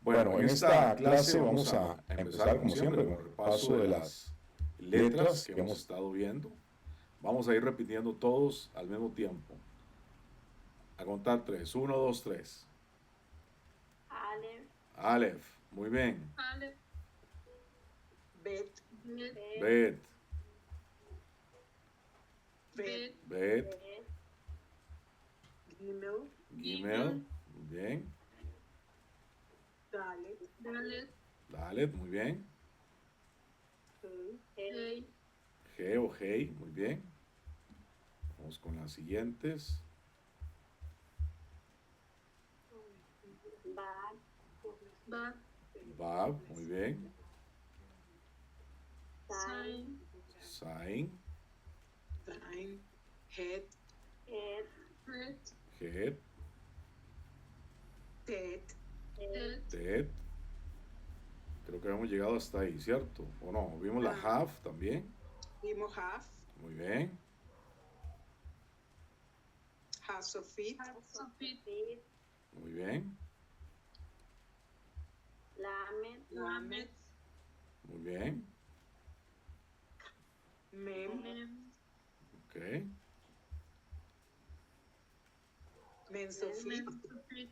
Bueno, en esta clase vamos a empezar como siempre con el repaso de las letras que hemos estado viendo. Vamos a ir repitiendo todos al mismo tiempo. A contar tres. Uno, dos, tres. Aleph, Aleph. Muy bien. Aleph, Bet, Bet. Bet, Bet. Gimel, Gimel. Muy bien. Dalet, Dalet, Dalet. Muy bien. Hey, Hey, G o Hey. Muy bien. Vamos con las siguientes. Bad, Bad, Bab. Muy bien. Sain, Sain. Zain, Het, Het, Het. Tet, Tet, Tet. Creo que hemos llegado hasta ahí, ¿cierto? ¿O no? Vimos la Haf también. Imohaf, Muy bien. Hasofit, Sofit, Muy bien. Lamed, Lamet, Muy bien. Mem, Mem, Ok. Mensofit, Sofit,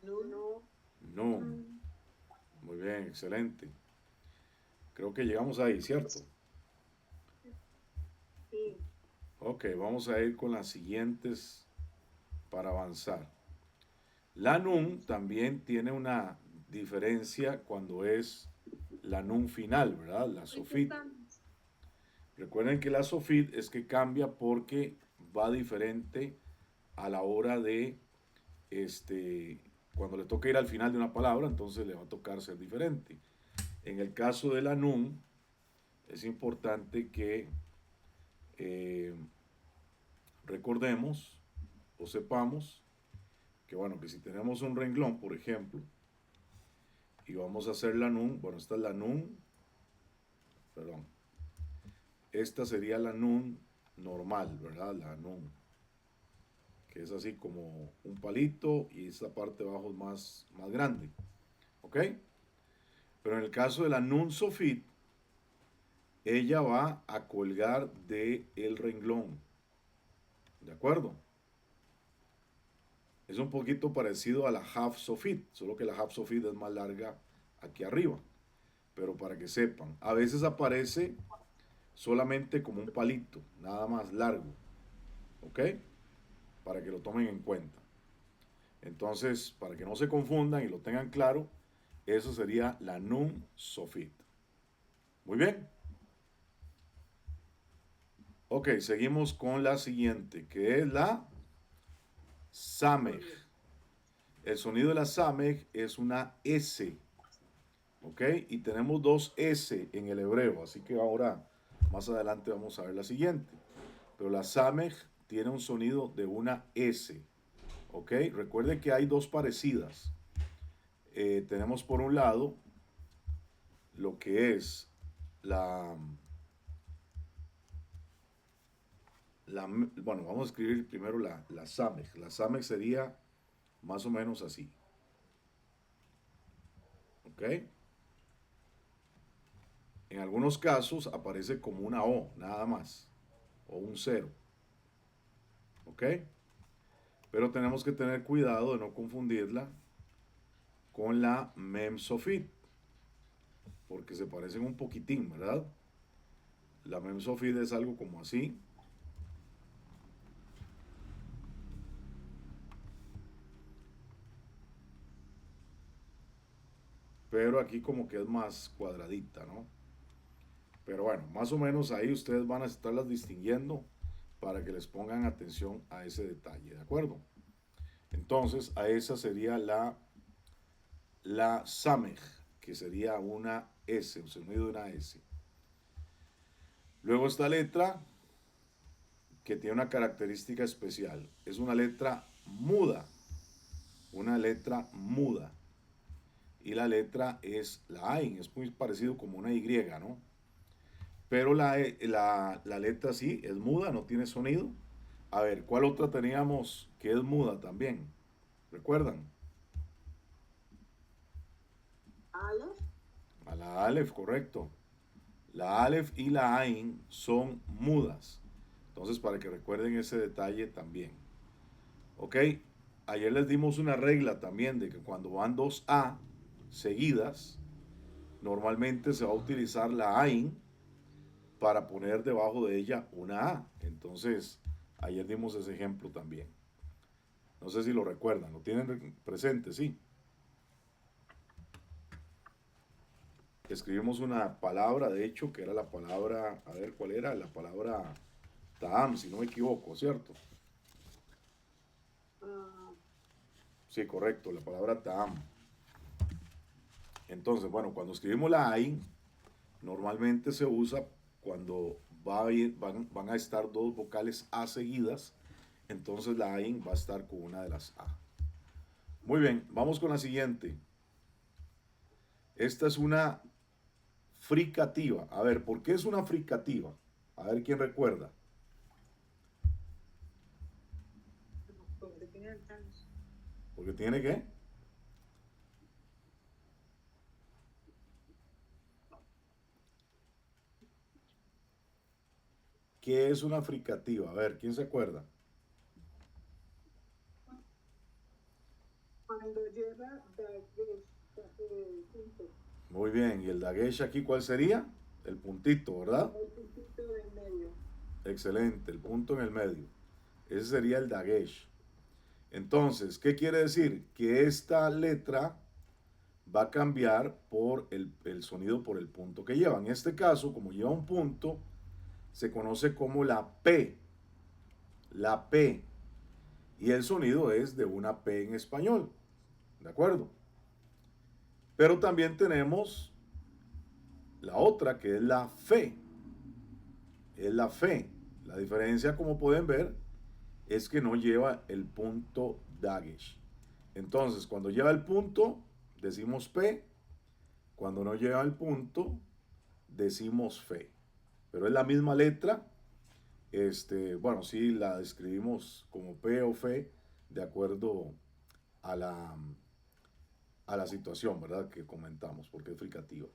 Nun, Nu, Nun. Muy bien, excelente. Creo que llegamos ahí, ¿cierto? Sí, Ok, vamos a ir con las siguientes para avanzar. La Nun también tiene una diferencia cuando es la Nun final, ¿verdad? La Sofit. Recuerden que la Sofit es que cambia porque va diferente a la hora de, cuando le toca ir al final de una palabra, entonces le va a tocar ser diferente. En el caso de la Nun, es importante que recordemos o sepamos que, bueno, que si tenemos un renglón, por ejemplo, y vamos a hacer la Nun, bueno, esta es la Nun, perdón, esta sería la Nun normal, ¿verdad? La Nun, que es así como un palito y esta parte de abajo es más grande, ¿ok? Pero en el caso de la Nun Sofit, ella va a colgar de el renglón, ¿de acuerdo? Es un poquito parecido a la Half Sofit, solo que la Half Sofit es más larga aquí arriba. Pero para que sepan, a veces aparece solamente como un palito, nada más largo. ¿Ok? Para que lo tomen en cuenta. Entonces, para que no se confundan y lo tengan claro, eso sería la Nun Sofit. Muy bien. Ok, seguimos con la siguiente, que es la Samej. El sonido de la Samej es una S. ¿Ok? Y tenemos dos S en el hebreo, así que ahora, más adelante vamos a ver la siguiente. Pero la Samej tiene un sonido de una S. ¿Ok? Recuerde que hay dos parecidas. Tenemos por un lado lo que es bueno, vamos a escribir primero la Samej. La Samej sería más o menos así. ¿Ok? En algunos casos aparece como una O, nada más. O un cero. ¿Ok? Pero tenemos que tener cuidado de no confundirla con la Mem Sofit. Porque se parecen un poquitín, ¿verdad? La Mem Sofit es algo como así. Pero aquí como que es más cuadradita, ¿no? Pero bueno, más o menos ahí ustedes van a estarlas distinguiendo para que les pongan atención a ese detalle, ¿de acuerdo? Entonces, a esa sería la Samej, que sería una S, un sonido de una S. Luego esta letra, que tiene una característica especial, es una letra muda, una letra muda. Y la letra es la Ain, es muy parecido como una Y, ¿no? Pero la letra sí es muda, no tiene sonido. A ver, ¿cuál otra teníamos que es muda también? ¿Recuerdan? Aleph. A la Aleph, correcto. La Aleph y la Ain son mudas. Entonces, para que recuerden ese detalle también. Ok, ayer les dimos una regla también de que cuando van dos A seguidas, normalmente se va a utilizar la Ain para poner debajo de ella una A. Entonces, ayer dimos ese ejemplo también. No sé si lo recuerdan, lo tienen presente, sí. Escribimos una palabra, de hecho, que era la palabra, a ver cuál era, la palabra Ta'am, si no me equivoco, ¿cierto? Ah, Sí, correcto, la palabra Ta'am. Entonces, bueno, cuando escribimos la Ain, normalmente se usa cuando van a estar dos vocales A seguidas, entonces la Ain va a estar con una de las A. Muy bien, vamos con la siguiente. Esta es una fricativa. A ver, ¿por qué es una fricativa? A ver quién recuerda. porque tiene altanes. Porque tiene que. ¿Qué es una fricativa? A ver, ¿quién se acuerda? Cuando lleva punto, Muy bien, ¿y el dagesh aquí cuál sería? El puntito, ¿verdad? el puntito del medio. Excelente, el punto en el medio. Ese sería el dagesh. Entonces, ¿qué quiere decir? Que esta letra va a cambiar por el sonido por el punto que lleva. En este caso, como lleva un punto, se conoce como la P. La P. Y el sonido es de una P en español. ¿De acuerdo? Pero también tenemos la otra que es la fe. Es la fe. La diferencia, como pueden ver, es que no lleva el punto dagesh. Entonces, cuando lleva el punto, decimos P. Cuando no lleva el punto, decimos fe. Pero es la misma letra. Bueno, sí la escribimos como P o fe de acuerdo a la situación, ¿verdad? Que comentamos, porque es fricativa.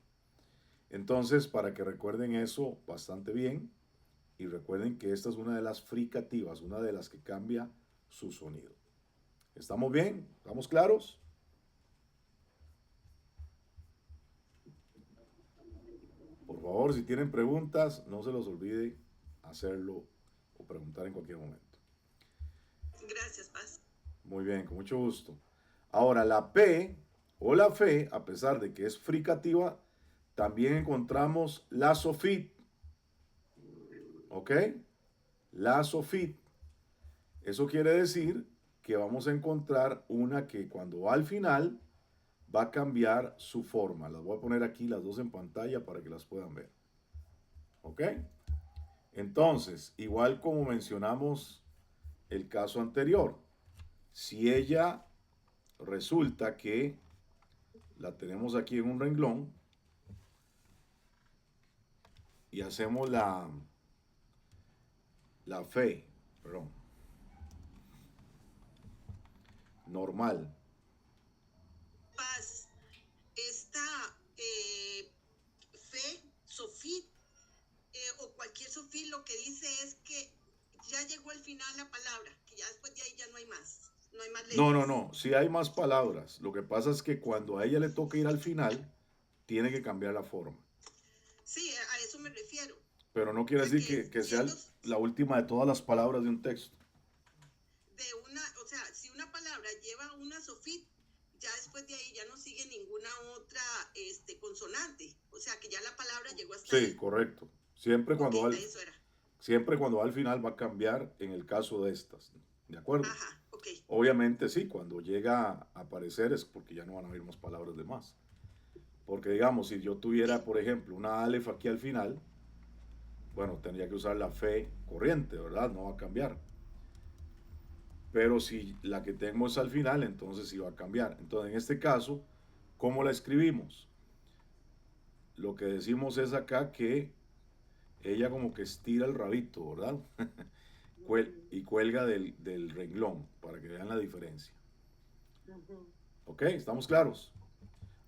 Entonces, para que recuerden eso bastante bien, y recuerden que esta es una de las fricativas, una de las que cambia su sonido. ¿Estamos bien? ¿Estamos claros? Por favor, si tienen preguntas, no se los olvide hacerlo o preguntar en cualquier momento. Gracias, Paz. Muy bien, con mucho gusto. Ahora, la P o la fe, a pesar de que es fricativa, también encontramos la sofit. ¿Ok? La sofit. Eso quiere decir que vamos a encontrar una que cuando va al final va a cambiar su forma. Las voy a poner aquí las dos en pantalla para que las puedan ver. ¿Ok? Entonces, igual como mencionamos el caso anterior, si ella resulta que la tenemos aquí en un renglón y hacemos la fe, perdón, normal. Paz, esta fe, Sofit, o cualquier Sofit, lo que dice es que ya llegó al final la palabra, que ya después de ahí ya no hay más, no hay más No, letras. no, no, sí hay más palabras. Lo que pasa es que cuando a ella le toca ir al final, tiene que cambiar la forma. Sí, a eso me refiero. Pero no O quiere sea, decir que si sea ellos la última de todas las palabras de un texto. o sea, si una palabra lleva una Sofit, ya después de ahí ya no sigue ninguna otra consonante. O sea, que ya la palabra llegó hasta Sí, ahí. correcto. Siempre cuando, Ok, eso era. siempre cuando va al final va a cambiar en el caso de estas. ¿De acuerdo? Ajá, ok. Obviamente sí, cuando llega a aparecer es porque ya no van a haber más palabras de más. Porque digamos, si yo tuviera, por ejemplo, una alef aquí al final, bueno, tendría que usar la fe corriente, ¿verdad? No va a cambiar. Pero si la que tengo es al final, entonces sí va a cambiar. Entonces, en este caso, ¿cómo la escribimos? Lo que decimos es acá que ella como que estira el rabito, ¿verdad? Y cuelga del renglón, para que vean la diferencia. ¿Ok? ¿Estamos claros?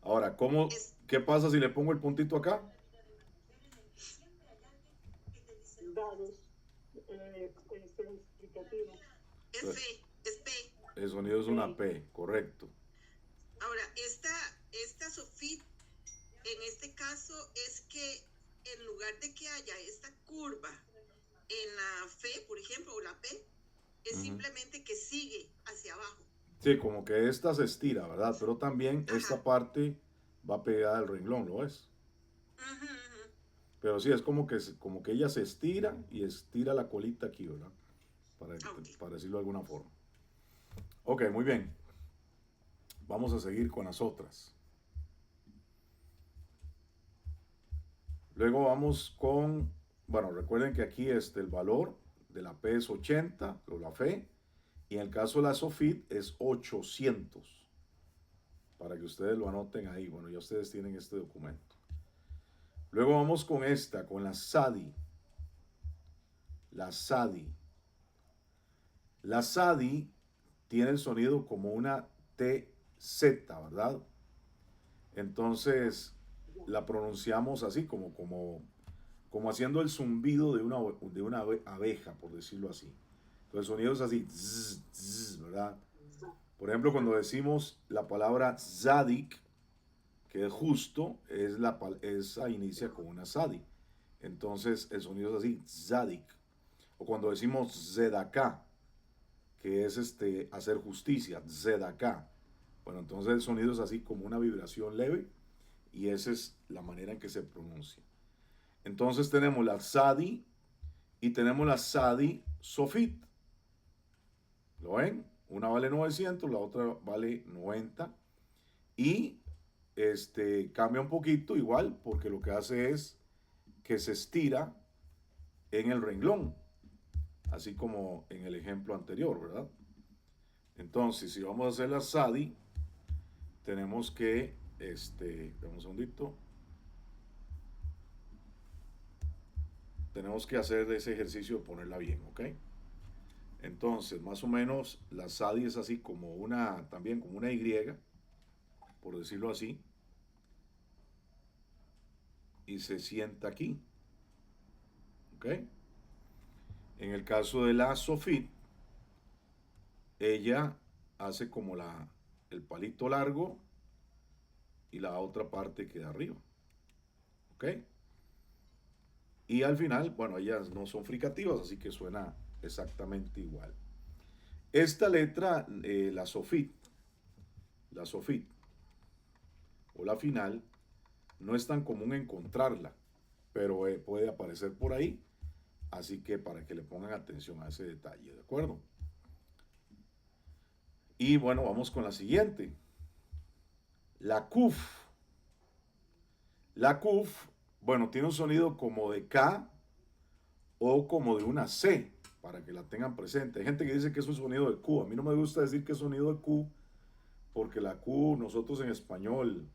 Ahora, ¿cómo? ¿Qué pasa si le pongo el puntito acá? Dados. Explicativo. Es fe, es P. El sonido es una P, correcto. Ahora, esta sofit, en este caso, es que en lugar de que haya esta curva en la fe, por ejemplo, o la P, es Ujú. simplemente que sigue hacia abajo. Sí, como que esta se estira, ¿verdad? Pero también Ajá. esta parte va pegada al renglón, ¿lo ves? Ujú, ujú. Pero sí, es como que ella se estira y estira la colita aquí, ¿verdad? Ok. Para decirlo de alguna forma. Ok, muy bien. Vamos a seguir con las otras. Luego vamos con, bueno, recuerden que aquí el valor de la P es 80, o la fe, y en el caso de la SOFIT es 800. Para que ustedes lo anoten ahí. Bueno, ya ustedes tienen este documento. Luego vamos con esta, con la SADI. La SADI. La SADI tiene el sonido como una TZ, ¿verdad? Entonces la pronunciamos así, como haciendo el zumbido de una abeja, por decirlo así. Entonces el sonido es así, zzz, zzz, ¿verdad? Por ejemplo, cuando decimos la palabra zadik, que es justo, esa inicia con una sadi. Entonces el sonido es así, zadik. O cuando decimos zedaká, que es hacer justicia, zedaká. Bueno, entonces el sonido es así como una vibración leve y esa es la manera en que se pronuncia. Entonces tenemos la sadi y tenemos la sadi sofit. ¿Lo ven? Una vale 900, la otra vale 90 y cambia un poquito igual porque lo que hace es que se estira en el renglón, así como en el ejemplo anterior, ¿verdad? Entonces, si vamos a hacer la SADI, tenemos que, dame un segundito, tenemos que hacer ese ejercicio de ponerla bien, ¿ok? Entonces, más o menos, la SADI es así como también como una Y, por decirlo así, y se sienta aquí, ¿ok? En el caso de la SOFIT, ella hace como el palito largo y la otra parte queda arriba, ¿ok? Y al final, bueno, ellas no son fricativas, así que suena exactamente igual. Esta letra, la sofit o la final, no es tan común encontrarla, pero puede aparecer por ahí, así que para que le pongan atención a ese detalle, ¿de acuerdo? Y bueno, vamos con la siguiente. La CUF. La CUF, bueno, tiene un sonido como de K o como de una C, para que la tengan presente. Hay gente que dice que es un sonido de Q. A mí no me gusta decir que es sonido de Q, porque la Q nosotros en español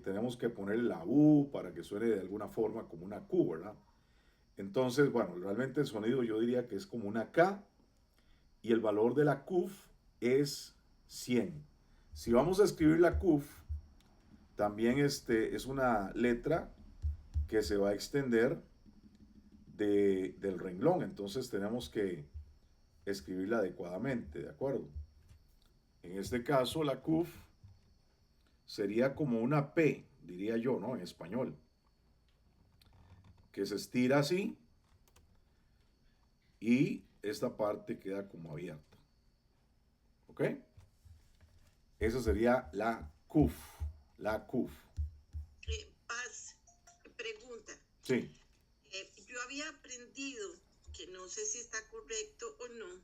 tenemos que ponerle la U para que suene de alguna forma como una Q, ¿verdad? Entonces, bueno, realmente el sonido yo diría que es como una K y el valor de la CUF es 100. Si vamos a escribir la CUF, también es una letra que se va a extender del renglón, entonces tenemos que escribirla adecuadamente, ¿de acuerdo? En este caso, la CUF sería como una P, diría yo, ¿no? En español, que se estira así y esta parte queda como abierta, ¿ok? Esa sería la CUF, la CUF. Paz, pregunta. Sí. Yo había aprendido, que no sé si está correcto o no,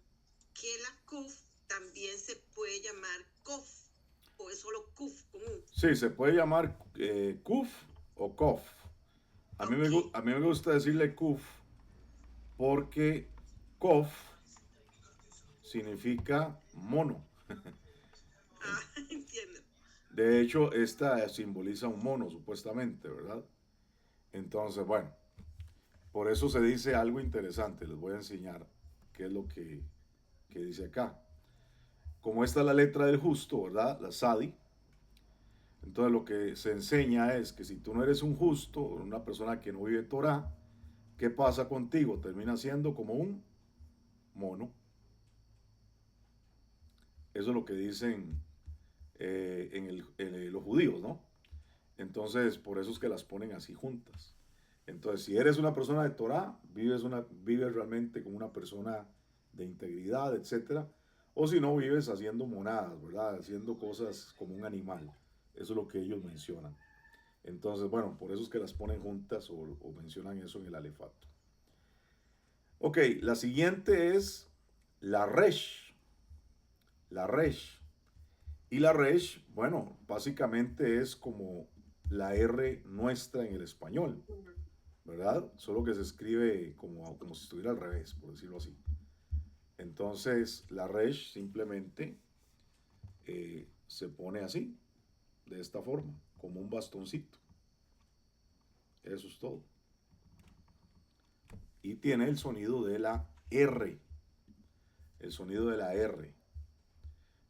que la CUF también se puede llamar COF, o es solo CUF con U. Sí, se puede llamar CUF o COF. A mí, Ok. a mí me gusta decirle CUF porque COF significa mono. Ah, entiendo. De hecho, esta simboliza un mono, supuestamente, ¿verdad? Entonces, bueno, por eso se dice algo interesante. Les voy a enseñar qué es lo que dice acá. Como esta es la letra del justo, ¿verdad? La Sadi. Entonces lo que se enseña es que si tú no eres un justo, una persona que no vive Torah, ¿qué pasa contigo? Termina siendo como un mono. Eso es lo que dicen los judíos, ¿no? Entonces, por eso es que las ponen así juntas. Entonces, si eres una persona de Torah, vives realmente como una persona de integridad, etcétera. O si no, vives haciendo monadas, ¿verdad? Haciendo cosas como un animal. Eso es lo que ellos mencionan. Entonces, bueno, por eso es que las ponen juntas o mencionan eso en el alefato. Ok, la siguiente es la resh. La resh. Y la resh, bueno, básicamente es como la R nuestra en el español, ¿verdad? Solo que se escribe como si estuviera al revés, por decirlo así. Entonces, la resh simplemente se pone así, de esta forma, como un bastoncito. Eso es todo. Y tiene el sonido de la R. El sonido de la R.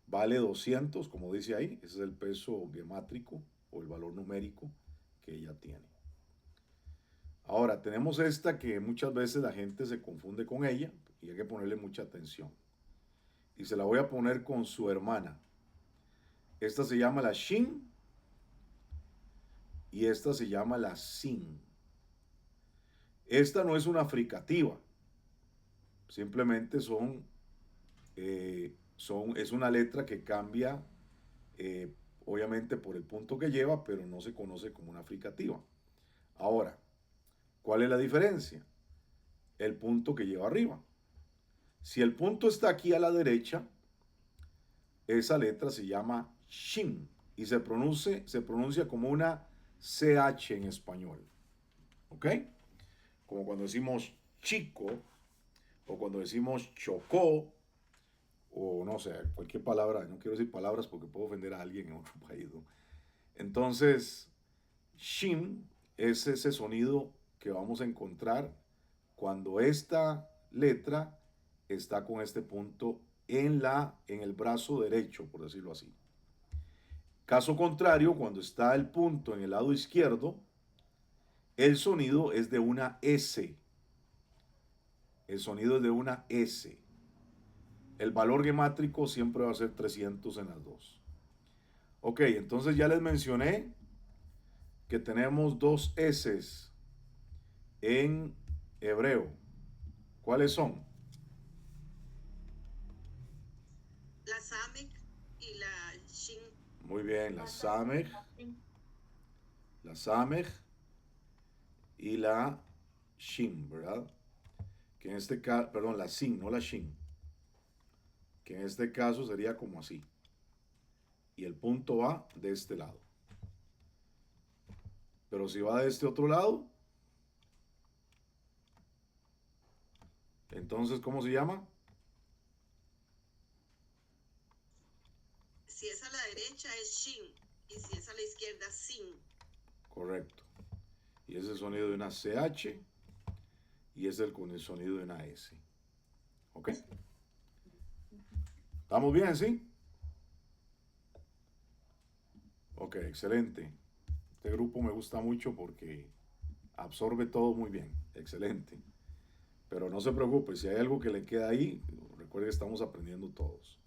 Vale 200, como dice ahí. Ese es el peso gemátrico o el valor numérico que ella tiene. Ahora, tenemos esta que muchas veces la gente se confunde con ella y hay que ponerle mucha atención. Y se la voy a poner con su hermana. Esta se llama la Shin y esta se llama la Sin. Esta no es una fricativa. Simplemente es una letra que cambia, obviamente por el punto que lleva, pero no se conoce como una fricativa. Ahora, ¿cuál es la diferencia? El punto que lleva arriba. Si el punto está aquí a la derecha, esa letra se llama Shin y se pronuncia como una CH en español. ¿Ok? Como cuando decimos chico o cuando decimos chocó o no sé, cualquier palabra. No quiero decir palabras porque puedo ofender a alguien en otro país, ¿no? Entonces, Shin es ese sonido que vamos a encontrar cuando esta letra está con este punto en el brazo derecho, por decirlo así. Caso contrario, cuando está el punto en el lado izquierdo, el sonido es de una S. El sonido es de una S. El valor gemátrico siempre va a ser 300 en las dos. Ok, entonces ya les mencioné que tenemos dos S en hebreo. ¿Cuáles son? La Samek y la Shin. Muy bien, la Samej y la Shin, ¿verdad? Que en este caso, perdón, la Sin, no la Shin. Que en este caso sería como así. Y el punto va de este lado. Pero si va de este otro lado, entonces, ¿cómo se llama? Si es a la derecha es Shin y si es a la izquierda Sin. Correcto. Y es el sonido de una CH y es con el sonido de una S. ¿Ok? ¿Estamos bien, sí? Ok, excelente. Este grupo me gusta mucho porque absorbe todo muy bien. Excelente. Pero no se preocupe, si hay algo que le queda ahí, recuerde que estamos aprendiendo todos.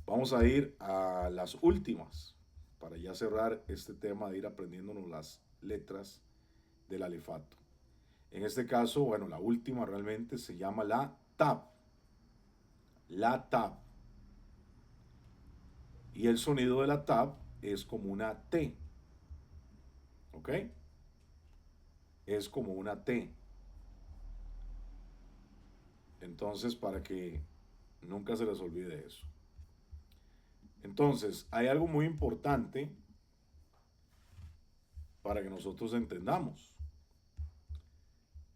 Vamos a ir a las últimas para ya cerrar este tema de ir aprendiéndonos las letras del alefato. En este caso, bueno, la última realmente se llama la tab. La tab. Y el sonido de la tab es como una T. ¿Ok? Es como una T. Entonces, para que nunca se les olvide eso. Entonces, hay algo muy importante para que nosotros entendamos.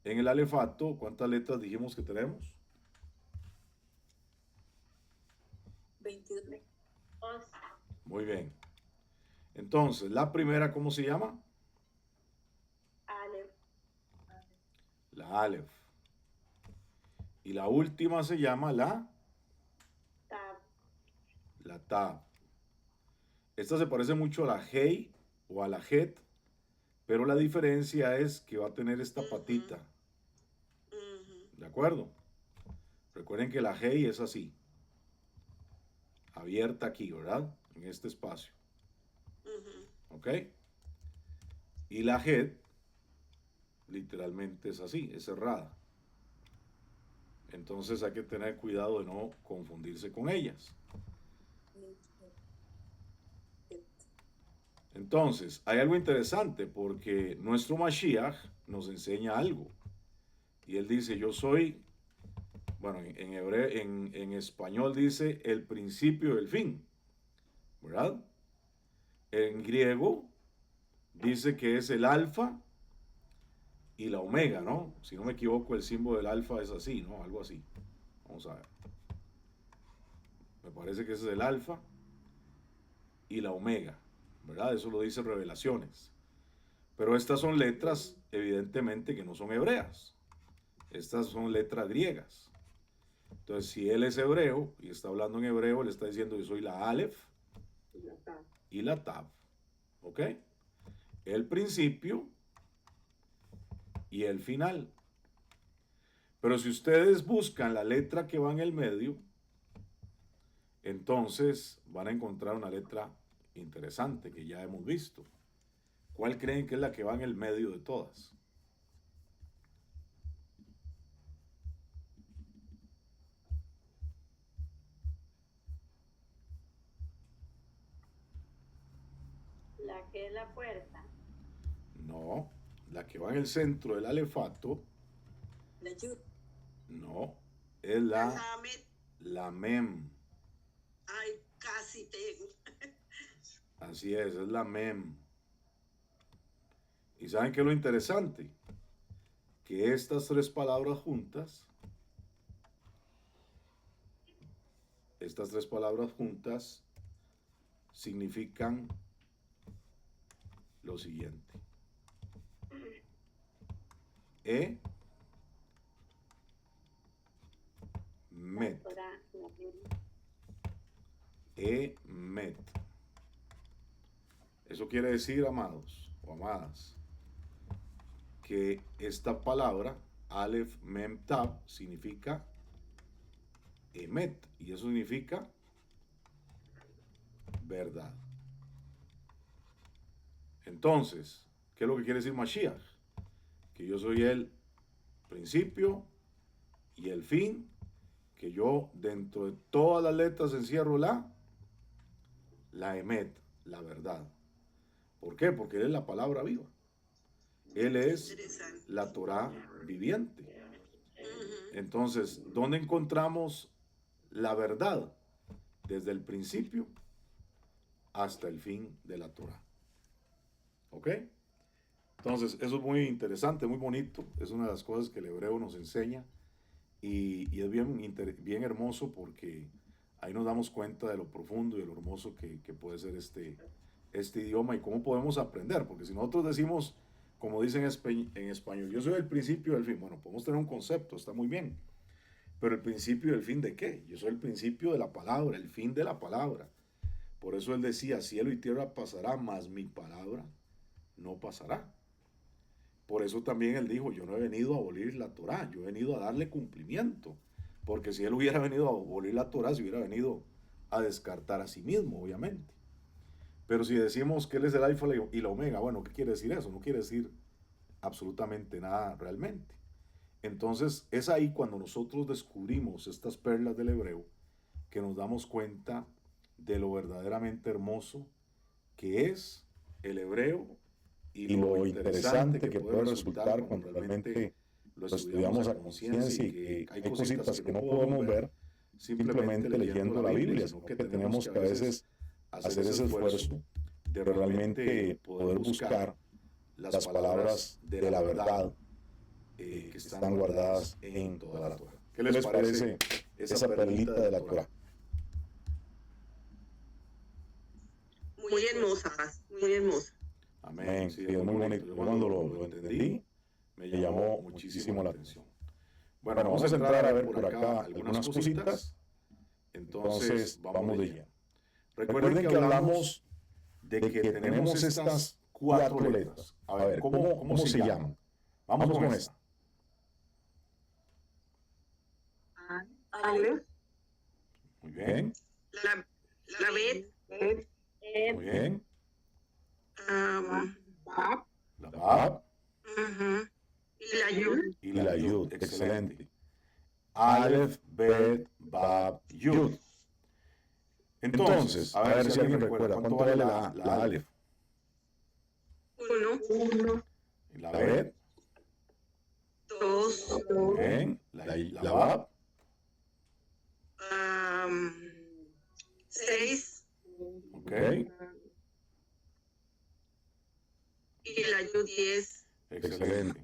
En el alefato, ¿cuántas letras dijimos que tenemos? 22. Muy bien. Entonces, la primera, ¿cómo se llama? Aleph, La Aleph. Y la última se llama Tab, la Tab. Esta se parece mucho a la Hey o a la Het, pero la diferencia es que va a tener esta patita. ¿De acuerdo? Recuerden que la Hey es así. Abierta aquí, ¿verdad? En este espacio. ¿Ok? Y la Het literalmente es así, es cerrada. Entonces hay que tener cuidado de no confundirse con ellas. Entonces, hay algo interesante porque nuestro Mashiach nos enseña algo. Y él dice, yo soy, bueno, en español dice el principio y el fin, ¿verdad? En griego dice que es el alfa y la omega, ¿no? Si no me equivoco, el símbolo del alfa es así, ¿no? Algo así. Vamos a ver. Me parece que ese es el alfa y la omega, ¿verdad? Eso lo dice Revelaciones. Pero estas son letras, evidentemente, que no son hebreas. Estas son letras griegas. Entonces, si él es hebreo y está hablando en hebreo, le está diciendo yo soy la Aleph y la Tav. ¿Ok? El principio y el final. Pero si ustedes buscan la letra que va en el medio, entonces van a encontrar una letra interesante que ya hemos visto. ¿Cuál creen que es la que va en el medio de todas? La que es la puerta. No, la que va en el centro del alefato, La Yud. no, es La la Lamed. la mem. Ay, casi tengo. Así es la mem. ¿Y saben qué es lo interesante? Que estas tres palabras juntas, significan lo siguiente. Met. La Torah, la Biblia. Met. Eso quiere decir, amados o amadas, que esta palabra, Aleph Mem Tav, significa Emet. Y eso significa verdad. Entonces, ¿qué es lo que quiere decir Mashiach? Que yo soy el principio y el fin, que yo dentro de todas las letras encierro la Emet, la verdad. ¿Por qué? Porque Él es la palabra viva. Él es Interesante. la Torah viviente. Entonces, ¿dónde encontramos la verdad? Desde el principio hasta el fin de la Torah. ¿Ok? Entonces, eso es muy interesante, muy bonito. Es una de las cosas que el hebreo nos enseña. Y es bien hermoso porque ahí nos damos cuenta de lo profundo y de lo hermoso que puede ser este idioma y cómo podemos aprender. Porque si nosotros decimos, como dicen en español, yo soy el principio y el fin. Bueno, podemos tener un concepto, está muy bien. Pero el principio y el fin de qué? Yo soy el principio de la palabra, el fin de la palabra. Por eso él decía, cielo y tierra pasará, mas mi palabra no pasará. Por eso también él dijo, yo no he venido a abolir la Torah, yo he venido a darle cumplimiento. Porque si él hubiera venido a abolir la Torah, se hubiera venido a descartar a sí mismo, obviamente. Pero si decimos que él es el alfa y la omega, bueno, ¿qué quiere decir eso? No quiere decir absolutamente nada realmente. Entonces es ahí cuando nosotros descubrimos estas perlas del hebreo que nos damos cuenta de lo verdaderamente hermoso que es el hebreo y lo interesante que puede resultar cuando realmente lo estudiamos a conciencia y que hay cositas que no podemos ver simplemente leyendo la Biblia, sino que tenemos que a veces hacer ese esfuerzo de realmente poder buscar las palabras de la verdad que están guardadas en toda la Torah. ¿Qué les parece esa perlita de la Torah? Muy hermosa, muy hermosa. Amén. Sí, es muy bonito. Yo cuando lo entendí, me llamó muchísimo la atención. Bueno, vamos a entrar a ver por acá algunas cositas. Entonces, vamos de lleno. Recuerden que hablamos de que tenemos estas 4 letras. A ver, ¿cómo se llaman? Vamos con esta. Aleph, Muy bien, La Bet, muy bien. Bab, La Bab ujú, y la Yud. y la Yud. Excelente. Aleph, Bet, Bab, Yud. Entonces, a ver si alguien recuerda, ¿cuánto vale la Aleph? 1, uno, ¿Y la Bet? 2, Muy bien. La Bab, 6 ok. y la Yud 10. Excelente.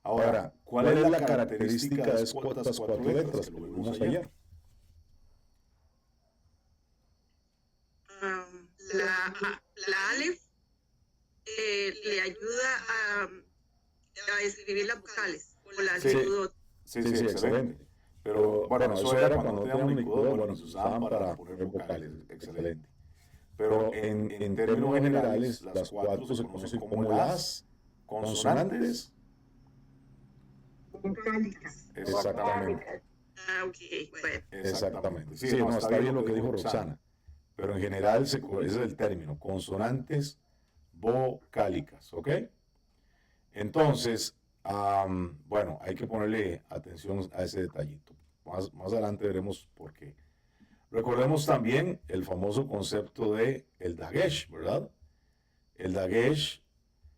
Ahora, ¿cuál es la característica de estas 4 letras que lo vimos ayer? La Aleph le ayuda a escribir las vocales o las Sí. Yudot. Sí, excelente. Pero bueno, eso era cuando no teníamos ni Q2, bueno, se usaban para poner vocales, excelente. Pero en términos generales, las 4 se conocen como las consonantes. vocálicas. Exactamente. Ok, bueno. Exactamente. Sí, no, está bien lo que dijo Roxana. Pero en general ese es el término, consonantes vocálicas, ¿ok? Entonces, bueno, hay que ponerle atención a ese detallito. Más adelante veremos por qué. Recordemos también el famoso concepto de el dagesh, ¿verdad? El dagesh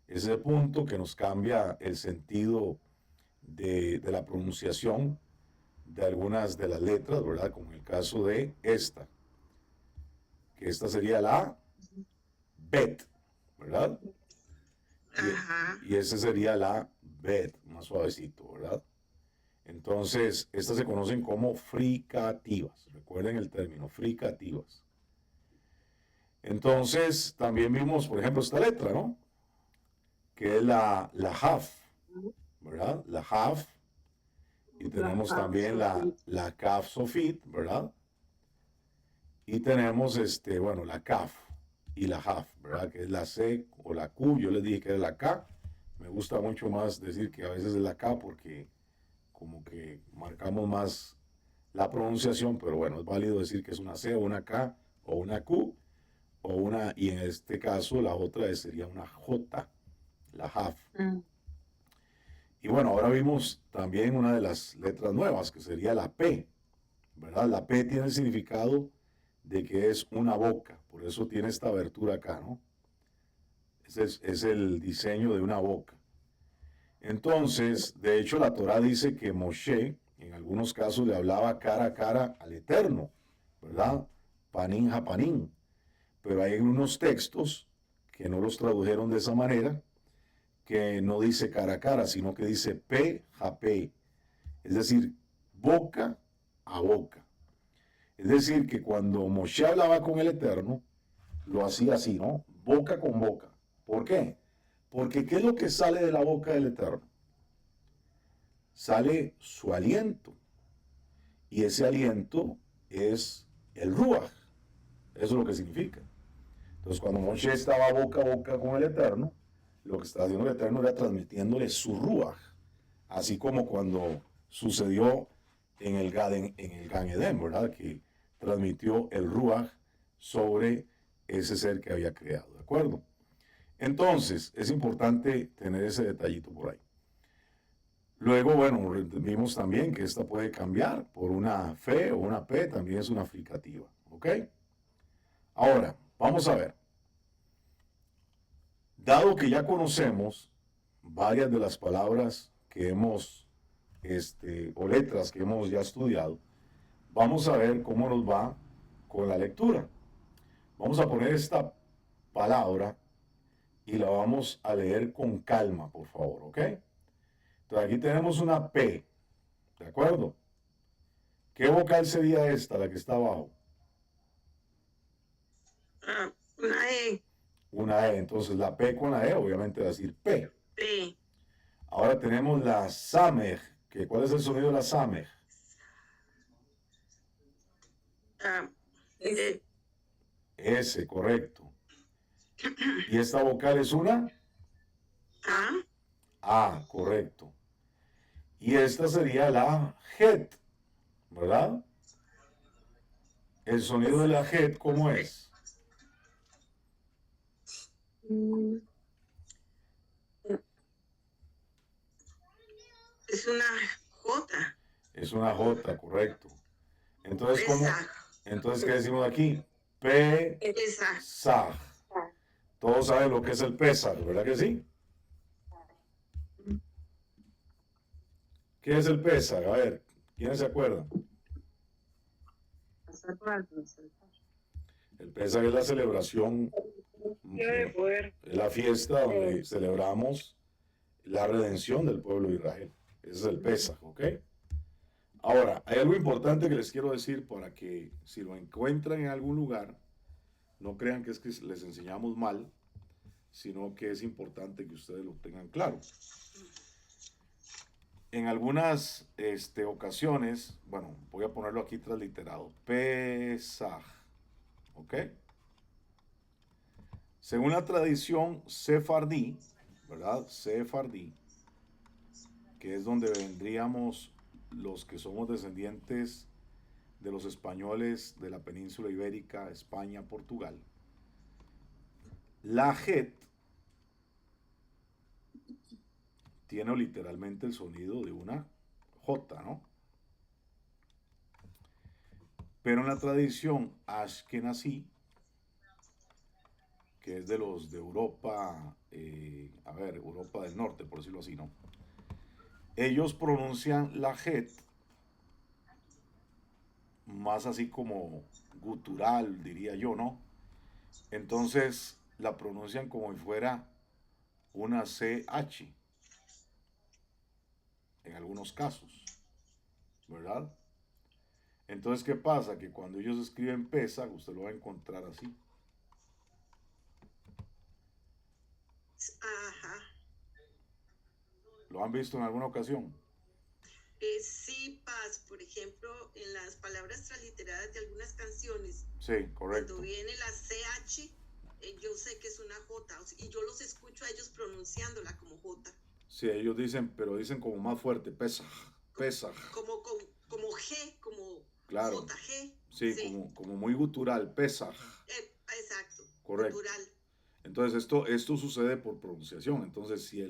es el punto que nos cambia el sentido de la pronunciación de algunas de las letras, ¿verdad? Como en el caso de esta, que esta sería la bet, ¿verdad? Ajá. Y esa sería la bet, más suavecito, ¿verdad? Entonces, estas se conocen como fricativas. Recuerden el término, fricativas. Entonces, también vimos, por ejemplo, esta letra, ¿no? Que es la Haf, ¿verdad? La Haf. Y tenemos también la Kaf Sofit, ¿verdad? Y tenemos, bueno, la Kaf y la Haf, ¿verdad? Que es la C o la Q. Yo les dije que es la K. Me gusta mucho más decir que a veces es la K porque como que marcamos más la pronunciación, pero bueno, es válido decir que es una C o una K o una Q o una, y en este caso la otra sería una J, la Haf. Y bueno, ahora vimos también una de las letras nuevas, que sería la P, ¿verdad? La P tiene el significado de que es una boca, por eso tiene esta abertura acá, ¿no? Es el diseño de una boca. Entonces, de hecho, la Torá dice que Moshe, en algunos casos, le hablaba cara a cara al Eterno, ¿verdad? Panín japanín. Pero hay unos textos que no los tradujeron de esa manera, que no dice cara a cara, sino que dice pe japé, es decir, boca a boca. Es decir, que cuando Moshe hablaba con el Eterno, lo hacía así, ¿no? Boca con boca. ¿Por qué? Porque ¿qué es lo que sale de la boca del Eterno? Sale su aliento. Y ese aliento es el Ruach. Eso es lo que significa. Entonces, cuando Moshe estaba boca a boca con el Eterno, lo que estaba haciendo el Eterno era transmitiéndole su Ruach. Así como cuando sucedió en el Gan Edén, ¿verdad? Que transmitió el Ruach sobre ese ser que había creado, ¿de acuerdo? Entonces, es importante tener ese detallito por ahí. Luego, bueno, vimos también que esta puede cambiar por una fe o una P, también es una fricativa, ¿ok? Ahora, vamos a ver. Dado que ya conocemos varias de las palabras que hemos, o letras que hemos ya estudiado, vamos a ver cómo nos va con la lectura. Vamos a poner esta palabra y la vamos a leer con calma, por favor, ¿ok? Entonces aquí tenemos una P, ¿de acuerdo? ¿Qué vocal sería esta, la que está abajo? Una E. Una E, entonces la P con la E obviamente va a decir P. P. Ahora tenemos la Samej, que ¿cuál es el sonido de la Samej? S. S, correcto. Y esta vocal es una A. A, correcto. Y esta sería la het, ¿verdad? El sonido de la het, ¿cómo es? Es una J. Es una J, correcto. Entonces, ¿cómo? Pesaj. Entonces, ¿qué decimos aquí? Pesaj. Pesaj. Todos saben lo que es el Pesaj, ¿verdad que sí? ¿Qué es el Pesaj? A ver, ¿quiénes se acuerdan? El Pesaj es la celebración, es la fiesta donde celebramos la redención del pueblo de Israel. Ese es el Pesaj, ¿ok? Ahora, hay algo importante que les quiero decir para que si lo encuentran en algún lugar, no crean que es que les enseñamos mal, sino que es importante que ustedes lo tengan claro. En algunas ocasiones, bueno, voy a ponerlo aquí transliterado, Pesaj, ¿ok? Según la tradición sefardí, ¿verdad? Sefardí, que es donde vendríamos los que somos descendientes de los españoles de la península ibérica, España, Portugal. La het tiene literalmente el sonido de una J, ¿no? Pero en la tradición ashkenazí, que es de los de Europa, Europa del Norte, por decirlo así, ¿no? Ellos pronuncian la het más así como gutural, diría yo, ¿no? Entonces la pronuncian como si fuera una CH, en algunos casos, ¿verdad? Entonces, ¿qué pasa? Que cuando ellos escriben Pesaj, usted lo va a encontrar así. Ajá. ¿Lo han visto en alguna ocasión? Sí, paz, por ejemplo, en las palabras transliteradas de algunas canciones. Sí, correcto. Cuando viene la CH, yo sé que es una J, y yo los escucho a ellos pronunciándola como J. Sí, ellos dicen, pero dicen como más fuerte, Pesaj, Pesaj. Como G, como claro. JG. Sí, sí. Como muy gutural, Pesaj. Exacto. Correcto. Gutural. Entonces esto sucede por pronunciación. Entonces, si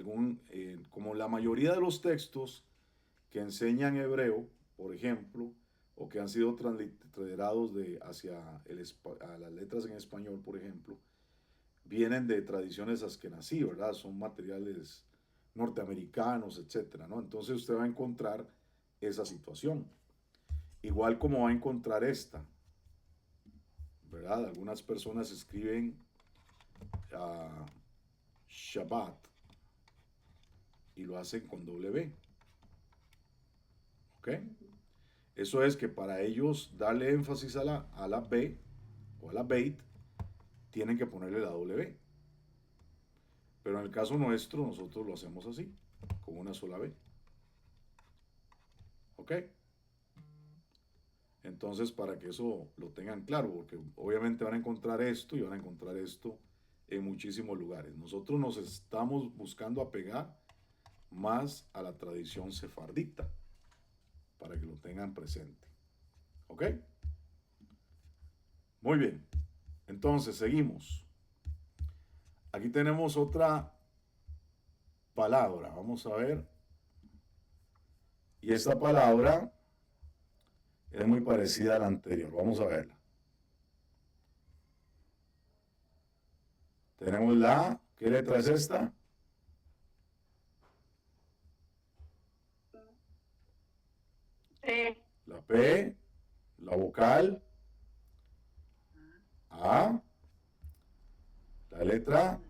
como la mayoría de los textos que enseñan hebreo, por ejemplo, o que han sido transliterados hacia a las letras en español, por ejemplo, vienen de tradiciones askenazí, ¿verdad? Son materiales norteamericanos, etcétera, ¿no? Entonces usted va a encontrar esa situación. Igual como va a encontrar esta, ¿verdad? Algunas personas escriben Shabbat y lo hacen con W. ¿Ok? Eso es que para ellos darle énfasis a la B o a la Beit, tienen que ponerle la W. Pero en el caso nuestro, nosotros lo hacemos así, con una sola B. ¿Ok? Entonces, para que eso lo tengan claro, porque obviamente van a encontrar esto y van a encontrar esto en muchísimos lugares. Nosotros nos estamos buscando apegar más a la tradición sefardita, para que lo tengan presente. ¿Ok? Muy bien. Entonces, seguimos. Aquí tenemos otra palabra. Vamos a ver. Y esta palabra es muy parecida a la anterior. Vamos a verla. Tenemos la A. ¿Qué letra es esta? P. La P. La vocal. A. La letra.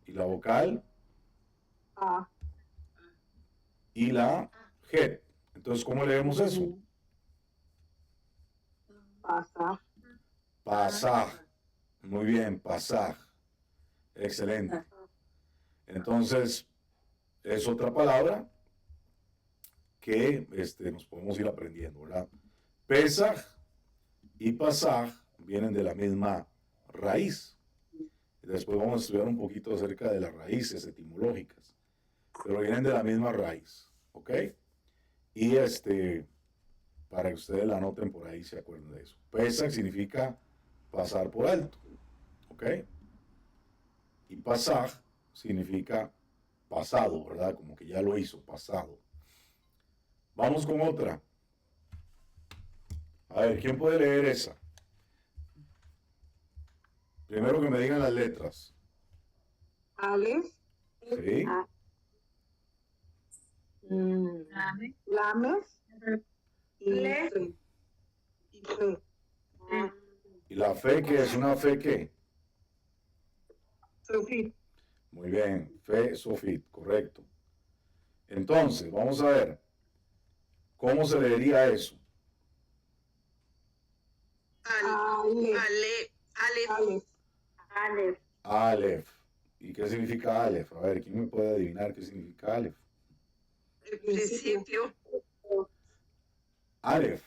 Y la vocal. A. Y la G. Entonces, ¿cómo leemos eso? Pasaj. Pasaj. Muy bien, pasaj. Excelente. Entonces, es otra palabra que nos podemos ir aprendiendo, ¿verdad? Pesaj y pasaj vienen de la misma raíz. Después vamos a estudiar un poquito acerca de las raíces etimológicas, pero vienen de la misma raíz, ¿ok? Y para que ustedes la anoten por ahí, se acuerden de eso. Pesach significa pasar por alto, ¿ok? Y pasaj significa pasado, ¿verdad? Como que ya lo hizo, pasado. Vamos con otra. A ver, ¿quién puede leer esa? Primero que me digan las letras. Aleph, ¿Sí? Lames y Le. Fe. Fe. ¿Y la fe qué es? ¿Una fe qué? Sofit. Muy bien, fe sofit, correcto. Entonces, vamos a ver, ¿cómo se leería eso? Aleph. Aleph. Aleph. Aleph. ¿Y qué significa Aleph? A ver, ¿quién me puede adivinar qué significa Aleph? El principio. Aleph.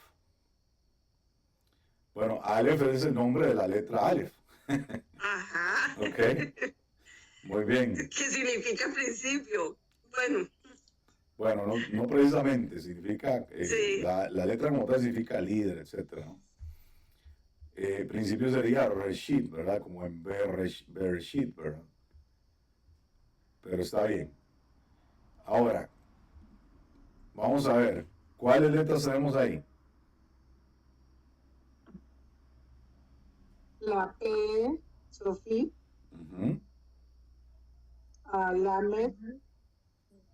Bueno, Aleph es el nombre de la letra Aleph. Ajá. Ok, muy bien. ¿Qué significa principio? Bueno, no precisamente, significa, Sí. la letra como tal significa líder, etc. ¿no? Principio sería Reshit, ¿verdad? Como en Bereshit, ¿verdad? Pero está bien. Ahora, vamos a ver, ¿cuáles letras tenemos ahí? La P, Sofit, Ujú. Lamed,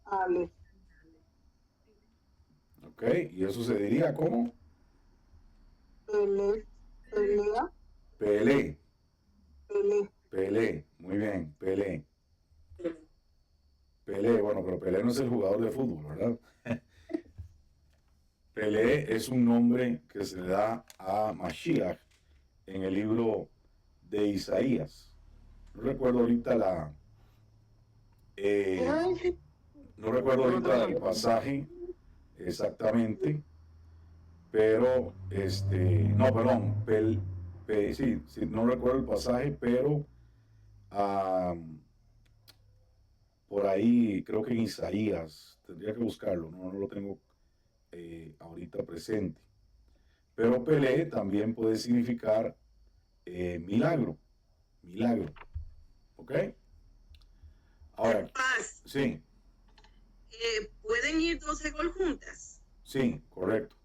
Aleph. Ok, y eso se diría como Pelé, Pelea, Pelé, Pelé. Pelé, muy bien, Pelé. Pelé, bueno, pero Pelé no es el jugador de fútbol, ¿verdad? Pelé es un nombre que se le da a Mashiach en el libro de Isaías. No recuerdo ahorita no recuerdo ahorita el pasaje exactamente, pero no, perdón, sí, no recuerdo el pasaje, pero por ahí creo que en Isaías, tendría que buscarlo, no lo tengo ahorita presente. Pero Pelé también puede significar milagro, ¿ok? Ahora, Paz. sí, ¿Pueden ir 12 gol juntas? sí, correcto.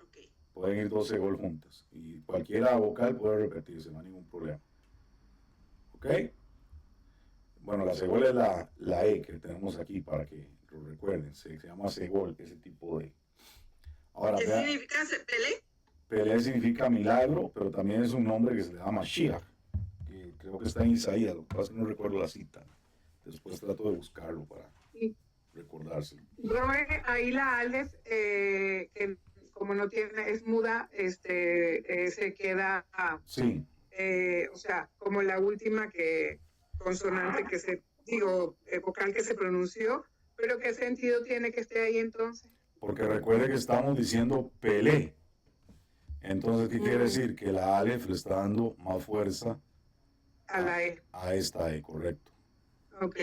Ok. Pueden ir 12 gol juntas. Y cualquiera vocal puede repetirse, no hay ningún problema. ¿Ok? Bueno, la segol es la E que tenemos aquí para que lo recuerden. Se llama segol, ese tipo de. Ahora, ¿Qué vean, significa Pelé? Pelé significa milagro, pero también es un nombre que se le llama Mashiach, que creo que está en Isaías, lo que pasa es que no recuerdo la cita. Después trato de buscarlo para recordárselo. Ahí la Aleph, que como no tiene, es muda, se queda, Sí, o sea, como la última consonante vocal que se pronunció, pero ¿qué sentido tiene que esté ahí entonces? porque recuerde que estamos diciendo Pelé. Entonces, ¿qué quiere decir? Que la Aleph le está dando más fuerza A la E. a esta E, correcto. Ok,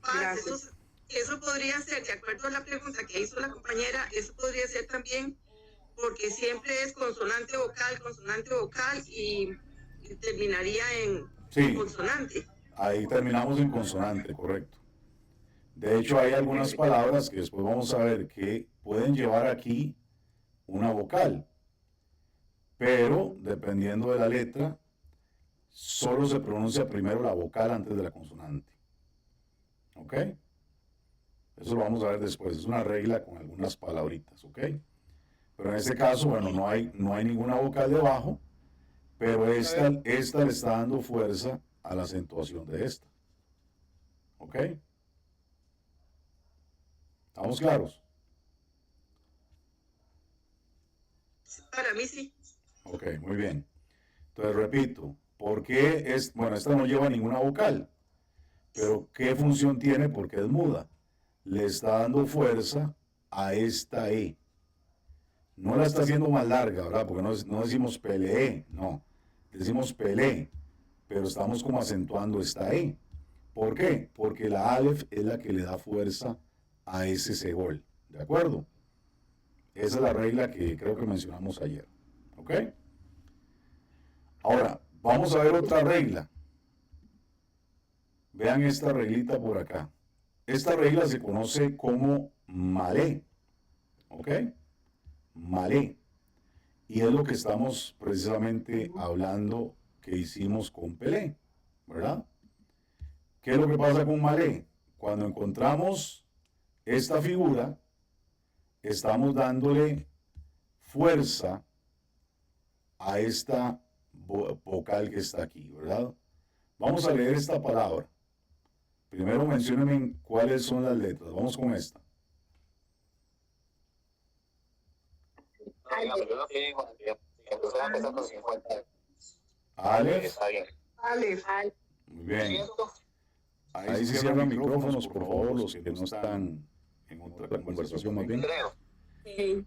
Paz, gracias. eso podría ser, de acuerdo a la pregunta que hizo la compañera, eso podría ser también porque siempre es consonante vocal y terminaría en Sí, consonante. ahí terminamos en consonante, correcto. De hecho, hay algunas palabras que después vamos a ver que pueden llevar aquí una vocal, pero dependiendo de la letra, solo se pronuncia primero la vocal antes de la consonante. ¿Ok? Eso lo vamos a ver después. Es una regla con algunas palabritas, ¿ok? Pero en este caso, bueno, no hay ninguna vocal debajo, pero esta le está dando fuerza a la acentuación de esta. ¿Ok? ¿Estamos claros? Para mí sí. Ok, muy bien. Entonces repito, ¿por qué bueno, esta no lleva ninguna vocal, pero ¿qué función tiene? Porque es muda. Le está dando fuerza a esta E. No la está haciendo más larga, ¿verdad? Porque no decimos peleé, no. Decimos pelé. pero estamos como acentuando esta E. ¿Por qué? Porque la Aleph es la que le da fuerza a ese segol. ¿De acuerdo? Esa es la regla que creo que mencionamos ayer. ¿Ok? Ahora, vamos a ver otra regla. Vean esta reglita por acá. Esta regla se conoce como malé. ¿Ok? Malé. Y es lo que estamos precisamente hablando que hicimos con Pelé. ¿Verdad? ¿Qué es lo que pasa con malé? Cuando encontramos esta figura, estamos dándole fuerza a esta vocal que está aquí, ¿verdad? Vamos a leer esta palabra. Primero menciónenme cuáles son las letras. Vamos con esta. Aleph. Aleph. Muy bien. Ahí sí cierran micrófonos, por favor, los que no están en otra conversación más bien. La Hey.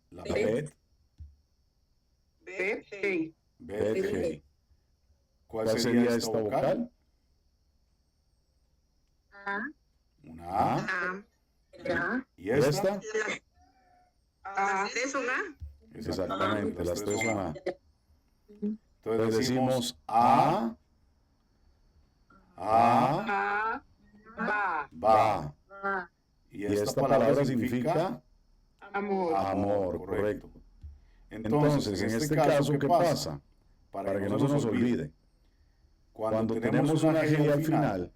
La Bet. Bet, hey. Bet, Hey. ¿Cuál sería esta vocal? Una A. ¿Y esta? Las tres son A. Exactamente, las tres son A. Entonces decimos A, va. Y esta palabra significa Amor. amor, correcto. Entonces, en este caso, ¿qué pasa? Para que no se nos olvide, cuando tenemos una G al final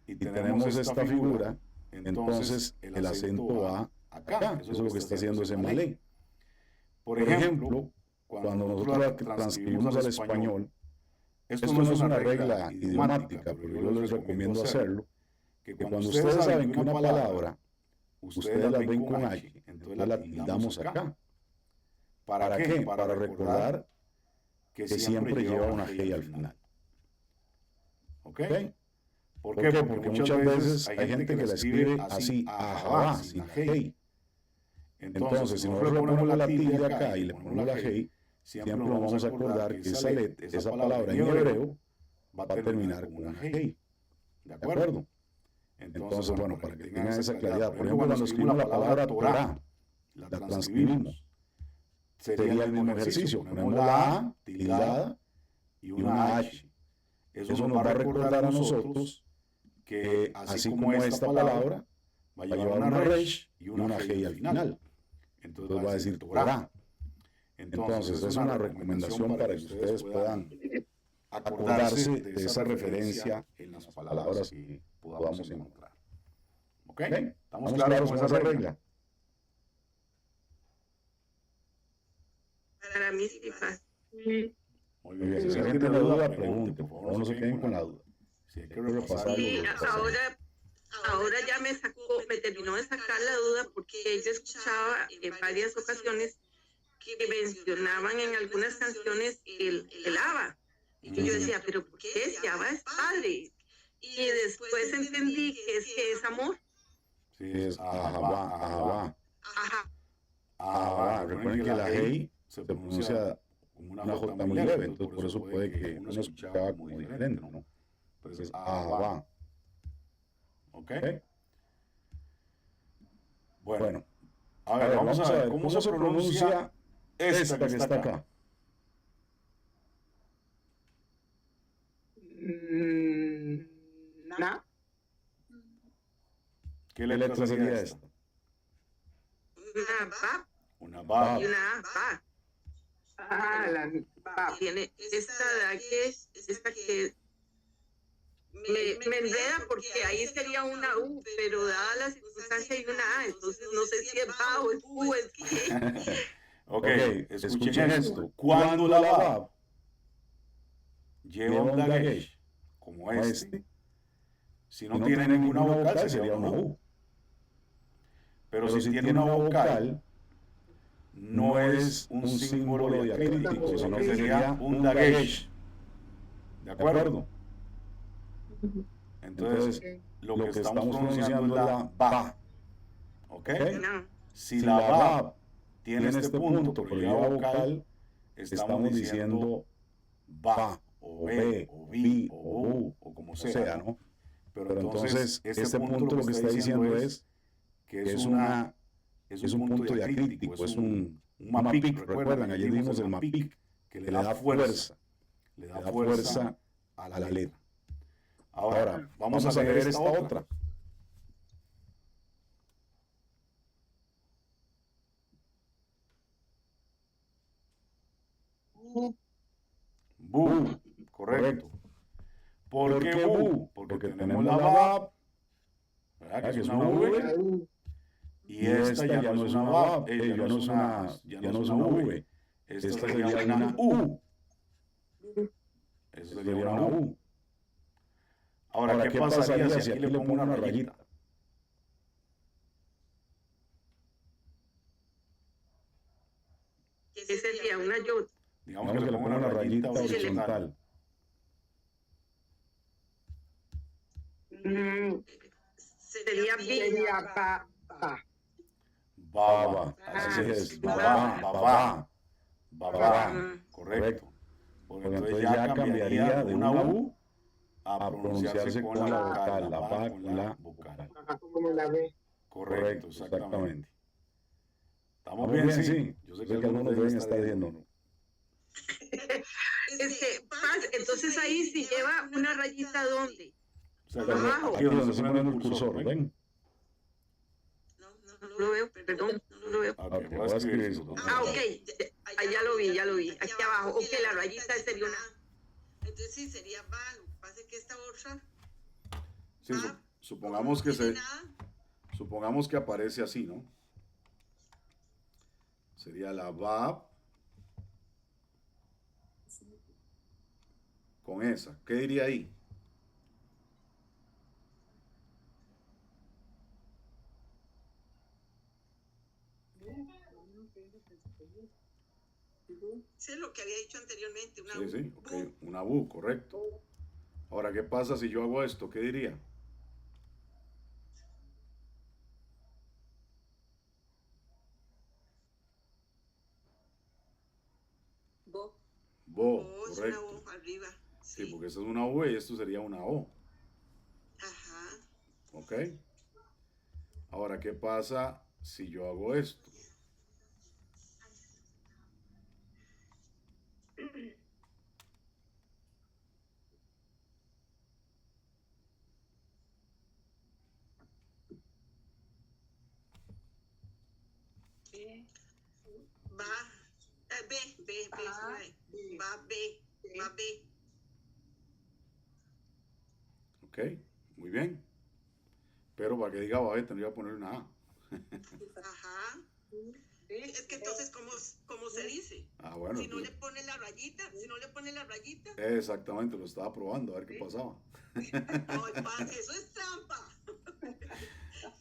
y tenemos esta figura, entonces el acento va acá. Eso es lo que está haciendo ese malé. Por ejemplo, cuando nosotros la transcribimos al español, esto no es una regla idiomática, pero yo les recomiendo hacerlo, que cuando ustedes saben que una palabra, ustedes la ven con H, entonces la tildamos acá. ¿Para qué? Para recordar que siempre lleva una G al final. ¿Ok? ¿Por qué? Porque muchas veces hay gente que la escribe así, ajá, sin la G. Entonces, si nosotros le ponemos la tilde acá y le ponemos la G, siempre nos vamos a acordar que esa palabra en hebreo va a terminar con una G. ¿De acuerdo? Entonces, bueno, para que tengan esa claridad, por ejemplo, cuando escribimos la palabra Torah, la transcribimos, sería el mismo ejercicio. Ponemos la A tildada y una H. Eso nos va a recordar a nosotros que así como esta palabra va a llevar una resh y una G al final. Entonces va a decir Torah. Entonces es una recomendación para que ustedes puedan acordarse de esa referencia en las palabras que podamos encontrar. ¿Ok? ¿Estamos claros con esa regla? Para mí sí pasa. Muy bien. Si alguien tiene duda, pregunte. Por favor, no se queden con la duda. Si hay que repasarlo. Sí, ahora ya me terminó de sacar la duda porque yo escuchaba en varias ocasiones que mencionaban en algunas canciones el Abba. Y yo decía, ¿pero por qué? Si Abba es padre. Y después entendí que es amor. Sí, es Ahavá. Ajá. Recuerden que la G se pronuncia como una J muy leve, entonces por eso puede que uno escuchaba como diferente, ¿no? Pues es Ahavá. ¿Ok? Bueno, a ver, vamos a ver cómo se pronuncia esta que está acá. Na. ¿Qué letra sería esta? Una Una ba ba. y una ba. La ba. Tiene esta de aquí, esta que me enreda porque ahí sería una U, pero dada la circunstancia hay una A, entonces no sé si es ba o es U, es que... Ok, escuchen esto. Cuando la ba lleva un dagesh como este, si no tiene ninguna vocal sería una U. Pero si tiene una vocal, no es un símbolo diacrítico, sino que sería un dagesh. ¿De acuerdo? Entonces, lo que estamos pronunciando es la ba. ¿Ok? No. Si la ba tiene este punto, pero lleva vocal, estamos diciendo ba, o be, o bi, o bu, o como sea, ¿no? Pero entonces, este punto lo que está diciendo es que es un punto diacrítico, es un mapic, recuerdan, ayer vimos el mapic, que le da fuerza a la letra. Ahora, vamos a leer esta otra. Bu, correcto. ¿Por qué bu? Porque tenemos la bab, ¿verdad? Que es una V. Y esta ya no es una bab, ya no es una V. Esta sería una U. Eso sería una U. Ahora, ¿qué pasaría si aquí le pongo una rayita? ¿Qué sería? Una yod. Digamos que le pongo una rayita horizontal. Sería bi. Sería ba. Baba, así es, baba, correcto. Porque entonces ya cambiaría de una U a pronunciarse con la vocal, la ba con la vocal. Como la B. Correcto, exactamente. ¿Estamos bien? Sí. Yo sé que algunos deben estar viendo, ¿no? Entonces ahí si lleva una rayita, ¿dónde? O sea, abajo. aquí donde se pone el cursor, ¿ven? No lo veo, perdón, no lo veo. Ok, voy a escribir eso. Ok, ya lo vi, aquí abajo. Ok, la rayita sería una. Entonces sí, sería ba, lo que pasa es que esta otra. Sí, supongamos que aparece así, ¿no? Sería la bab con esa. ¿Qué diría ahí? Eso es lo que había dicho anteriormente, una U. Sí, ok, una bu, correcto. Ahora, ¿qué pasa si yo hago esto? ¿Qué diría? Bo, Es correcto. una O arriba. Sí, porque esta es una V y esto sería una O. Ajá. ¿Ok? Ahora, ¿qué pasa si yo hago esto? Va B. ¿Ok? Muy bien. Pero para que diga B tendría que poner una A. Ajá. Es que entonces, ¿cómo se dice? Ah, bueno. Si no le pone la rayita, Exactamente, lo estaba probando, a ver qué pasaba. No, eso es trampa.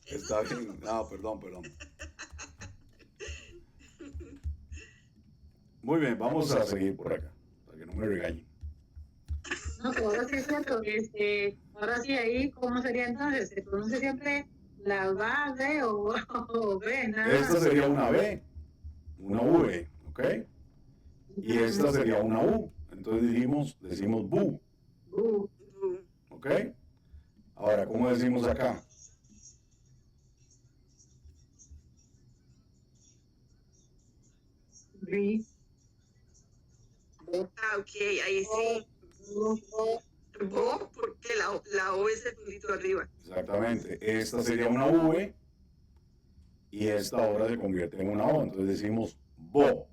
Está bien. Ah, perdón. Muy bien, vamos a seguir por acá, para que no me regañen. No, ahora sí es cierto. Ahora sí, ahí, ¿cómo sería entonces? ¿Se pronuncia siempre la va, B o B? Nada. Esta sería una B, una V, ¿ok? Y esta sería una U. Entonces decimos bu, ¿ok? Ahora, ¿cómo decimos acá? B. Ok, ahí sí. Bo, porque la O es el puntito arriba. Exactamente. Esta sería una V y esta ahora se convierte en una O. Entonces decimos bo.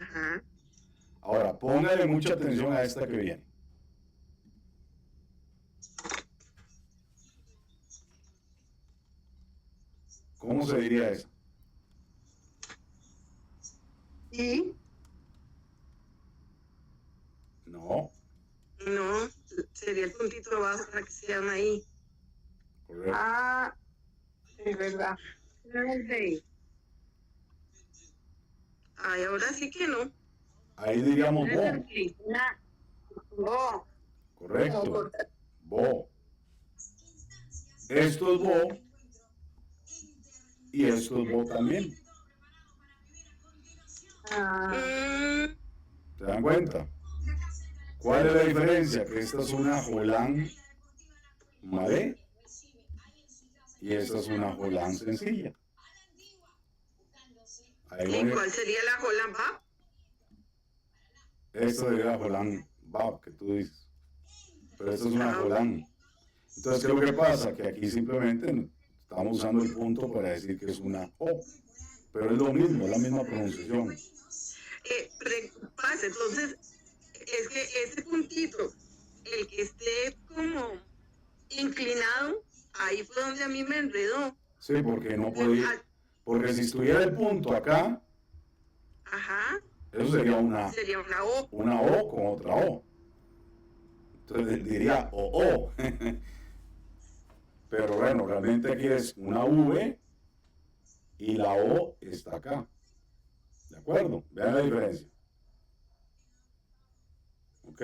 Ajá. Ahora, póngale mucha atención a esta que viene. ¿Cómo se diría eso? Y. No. No, sería el puntito abajo para que se llame ahí. Correcto. Ah, es verdad. Ay, ahora sí que no. Ahí diríamos bo. Bo. Correcto. Bo. Esto es bo. Y esto es bo también. Ah, Mm, ¿Se dan cuenta? ¿Cuál es la diferencia? Que esta es una Jolán Malé y esta es una Jolán sencilla. Ahí ¿Y voy. cuál sería la Holland Bab? Esta sería la Jolán Bab que tú dices. Pero esta es una Jolán. Entonces, ¿qué es lo que pasa? Que aquí simplemente estamos usando el punto para decir que es una O. Pero es lo mismo, es la misma pronunciación. Pasa, entonces, es que ese puntito, el que esté como inclinado, ahí fue donde a mí me enredó. Sí, porque no podía. Porque si estuviera el punto acá, Ajá, eso sería una O. O con otra O. Entonces diría O. Pero bueno, realmente aquí es una V y la O está acá. ¿De acuerdo? Vean la diferencia. ¿Ok?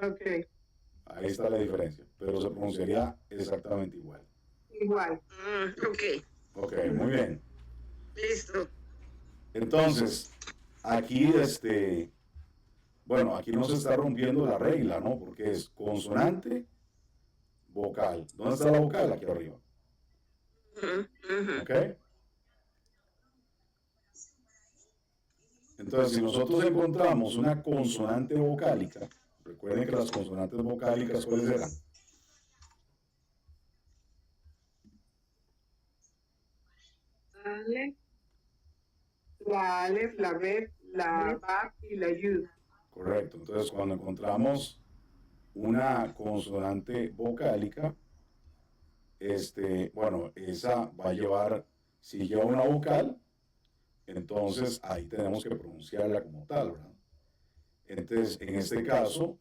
Ok, Ahí está la diferencia. Pero se pronunciaría exactamente igual. igual. Ok, Ok, muy bien. listo. Entonces, aquí bueno, aquí no se está rompiendo la regla, ¿no? Porque es consonante, vocal. ¿Dónde está la vocal? Aquí arriba. ¿Ok? Entonces, si nosotros encontramos una consonante vocálica, recuerden que las consonantes vocálicas, ¿cuáles eran? La Aleph, la Bet, la Bab y la Yud. Correcto. Entonces, cuando encontramos una consonante vocálica, bueno, esa va a llevar, si lleva una vocal, entonces ahí tenemos que pronunciarla como tal, ¿verdad? Entonces, en este caso,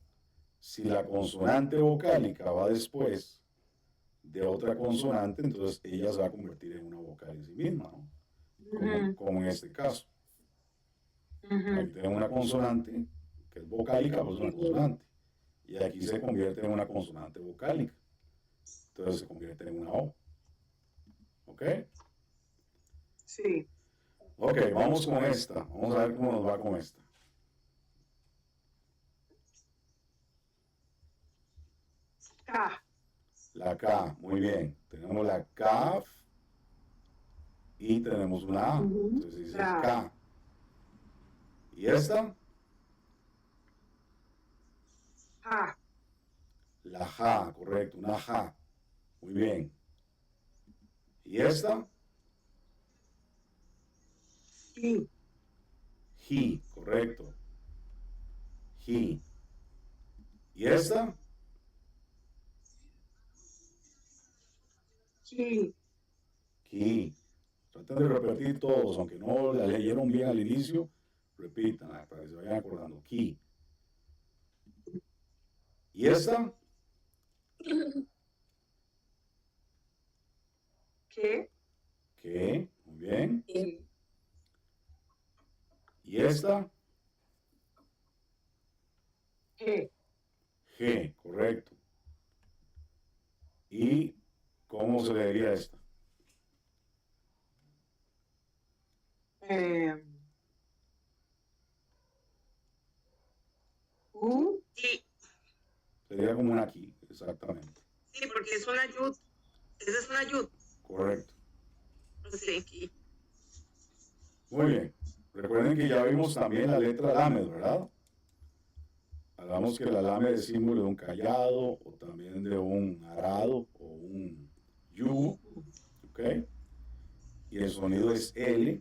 si la consonante vocálica va después de otra consonante, entonces ella se va a convertir en una vocal en sí misma, ¿no? Como en este caso. Aquí tenemos una consonante que es vocálica, pues una consonante. Y aquí se convierte en una consonante vocálica. Entonces se convierte en una O. ¿Ok? Sí. Ok, vamos con esta. Vamos a ver cómo nos va con esta. K. La K, muy bien. Tenemos la K y tenemos una A. Entonces dice K. ¿Y esta? Ja. La Ja, correcto, una Ja. Muy bien. ¿Y esta? Ji. Ji, correcto. Ji. ¿Y esta? Ki. Ki. Traten de repetir todos, aunque no la leyeron bien al inicio, repitan para que se vayan acordando. Ki. ¿Y esta? Ke. Que, muy bien. Ki. ¿Y esta? Ge. G, correcto. ¿Y cómo se leería esta? U. Sí, Sería como una aquí, exactamente. sí, porque es una Yud. Esa es una Yud. Correcto. Sí, aquí. Muy bien. Recuerden que ya vimos también la letra Lamed, ¿verdad? Hablamos que la Lamed es símbolo de un callado o también de un arado o un yugo, ¿ok? Y el sonido es L.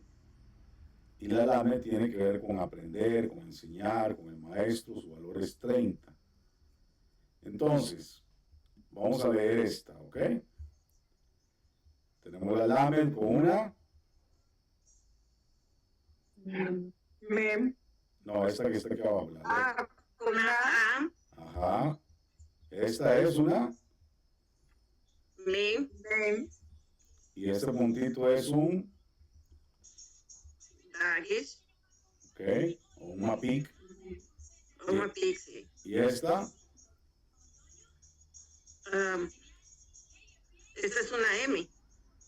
Y la Lamed tiene que ver con aprender, con enseñar, con el maestro, su valor es 30. Entonces, vamos a leer esta, ¿ok? Tenemos la Lamed con una... Mem. No, esta que está aquí abajo. A. Con Una A. A, Ajá. Esta es una... Mem, Mem. Y este puntito es un... Dagish, ¿Ok? O un mapik. una Pixie. Y esta... Esta es una M.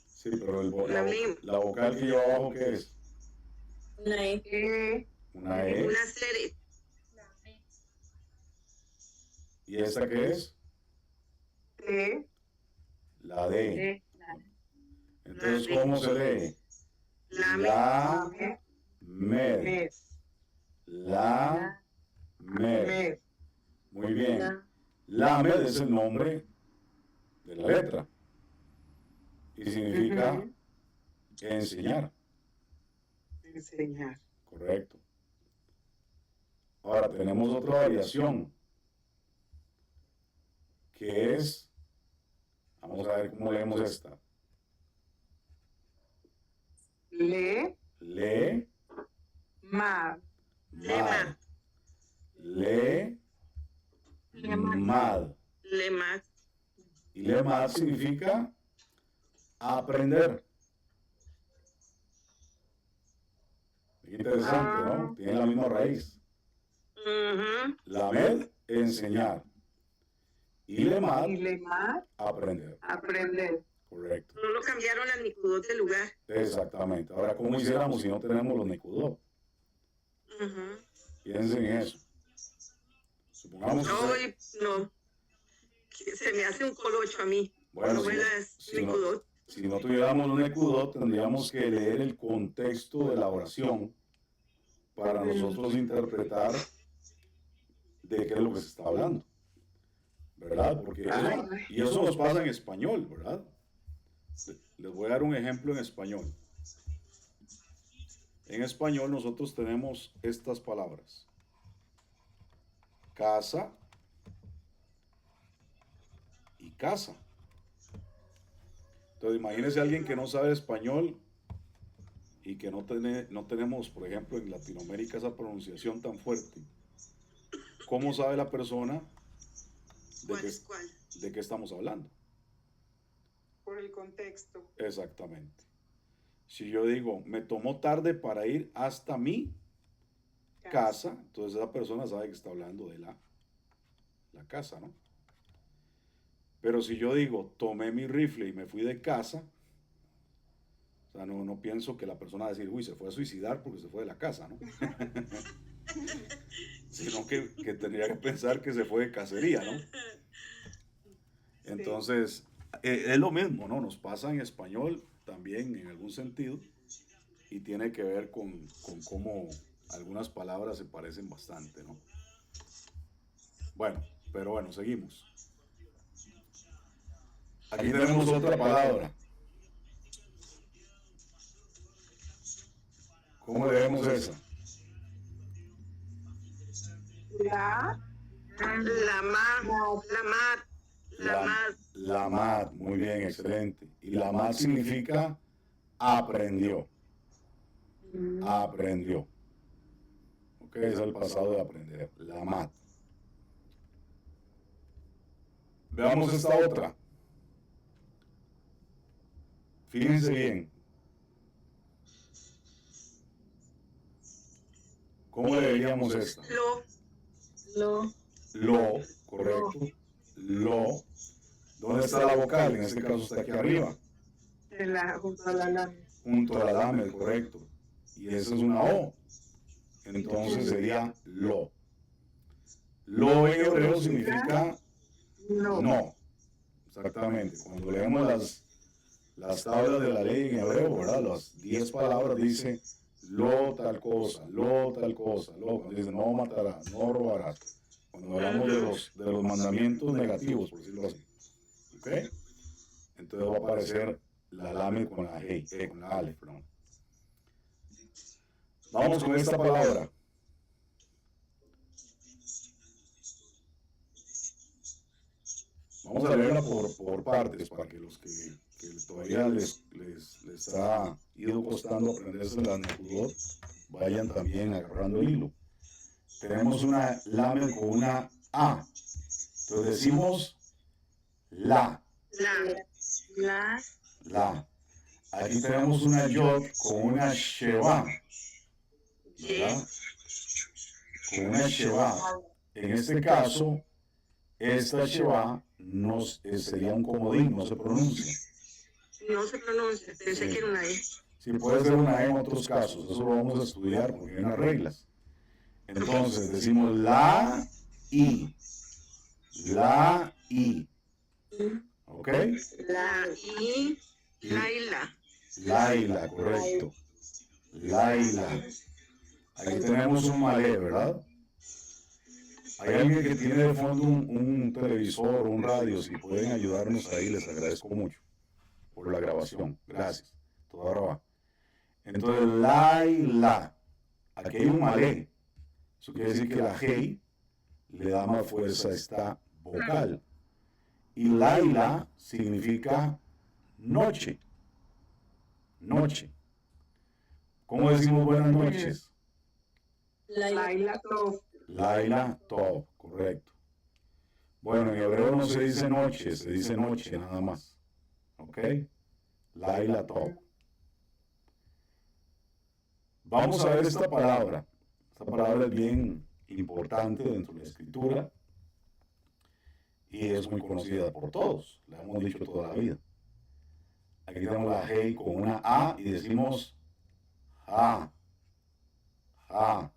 Sí, pero La mem. la vocal que lleva abajo, ¿qué es? Una E. Una E. Una serie. ¿Y esta qué es? T. La D. D. Entonces, La D. ¿cómo se lee? La La Me. med. Mes. La med. Mes. Muy bien. Lamed es el nombre de la letra y significa Ujú. enseñar, Enseñar. correcto. Ahora tenemos otra variación que es, vamos a ver cómo leemos esta. Le. Le, Mad. mad. Le, mad. Lema. Y le mad significa aprender. Interesante, ¿no? Tiene la misma raíz. Ujú. Lamed, enseñar. Y lemad, Y le mad. aprender. Aprender. Correcto. No lo cambiaron al Nicudot del lugar. Exactamente. Ahora, ¿cómo hiciéramos si no tenemos los Nicudot? Ujú. Piensen en eso. Supongamos que usted- No. Que se me hace un colocho a mí. bueno, No velas Nicudot. si no tuviéramos los Nicudot, tendríamos que leer el contexto de la oración para nosotros interpretar de qué es lo que se está hablando. ¿Verdad? Porque y eso nos pasa en español, ¿verdad? Les voy a dar un ejemplo en español. En español nosotros tenemos estas palabras. Casa y casa. Entonces imagínense a alguien que no sabe español y que no tenemos, por ejemplo, en Latinoamérica esa pronunciación tan fuerte. ¿Cómo sabe la persona ¿Cuál es cuál? de qué estamos hablando? Por el contexto. Exactamente. Si yo digo, me tomó tarde para ir hasta mi casa, entonces esa persona sabe que está hablando de la casa, ¿no? Pero si yo digo, tomé mi rifle y me fui de casa, o sea, no pienso que la persona va a decir, uy, se fue a suicidar porque se fue de la casa, ¿no? Sino que tendría que pensar que se fue de cacería, ¿no? Entonces, es lo mismo, ¿no? Nos pasa en español también en algún sentido y tiene que ver con cómo algunas palabras se parecen bastante, ¿no? Bueno, pero bueno, seguimos. Aquí tenemos otra palabra. ¿Cómo leemos esa? La. La mar. Lamad, muy bien, excelente. Y lamad significa aprendió. Aprendió. Ok, es el pasado de aprender. Lamad. Veamos esta otra. Fíjense bien. ¿Cómo leeríamos esta? Lo, correcto. Lo. ¿Dónde está la vocal? En este caso está aquí arriba. Junto a la lámina. Junto a la lamed, correcto. Y esa es una O. Entonces sería lo. Lo en hebreo significa no. Exactamente. Cuando leemos las tablas de la ley en hebreo, ¿verdad? Las 10 palabras dice lo tal cosa, lo tal cosa, lo. Cuando dice no matarás, no robarás. Cuando hablamos de los mandamientos negativos, por decirlo así. ¿Ok? Entonces va a aparecer la lamed con la G, con la Ale, perdón. Vamos con esta palabra. Vamos a leerla por partes para que los que todavía les ha ido costando aprenderse la Nicudot vayan también agarrando el hilo. Tenemos una lamed con una A. Entonces decimos la. Aquí tenemos una yod con una sheva. ¿Verdad? Con una sheva. En este caso, esta sheva sería un comodín, no se pronuncia. No se pronuncia, pensé que era una E. si puede ser una E en otros casos. Eso lo vamos a estudiar porque hay unas reglas. Entonces decimos la I. La I. ¿Ok? La I, Laila. Laila, correcto. Laila. Ahí tenemos un malé, ¿verdad? Hay alguien que tiene de fondo un televisor, un radio. Si pueden ayudarnos ahí, les agradezco mucho por la grabación. Gracias. Todo ahora va. Entonces, Laila. Aquí hay un malé. Eso quiere decir que la G le da más fuerza a esta vocal. Y Laila significa noche. Noche. ¿Cómo decimos buenas noches? Laila Tov. Laila Tov, correcto. Bueno, en hebreo no se dice noche, se dice noche nada más. ¿Ok? Laila Tov. Vamos a ver esta palabra. Esta palabra es bien importante dentro de la escritura y es muy conocida por todos. La hemos dicho toda la vida. Aquí tenemos la G con una A y decimos ja, ja.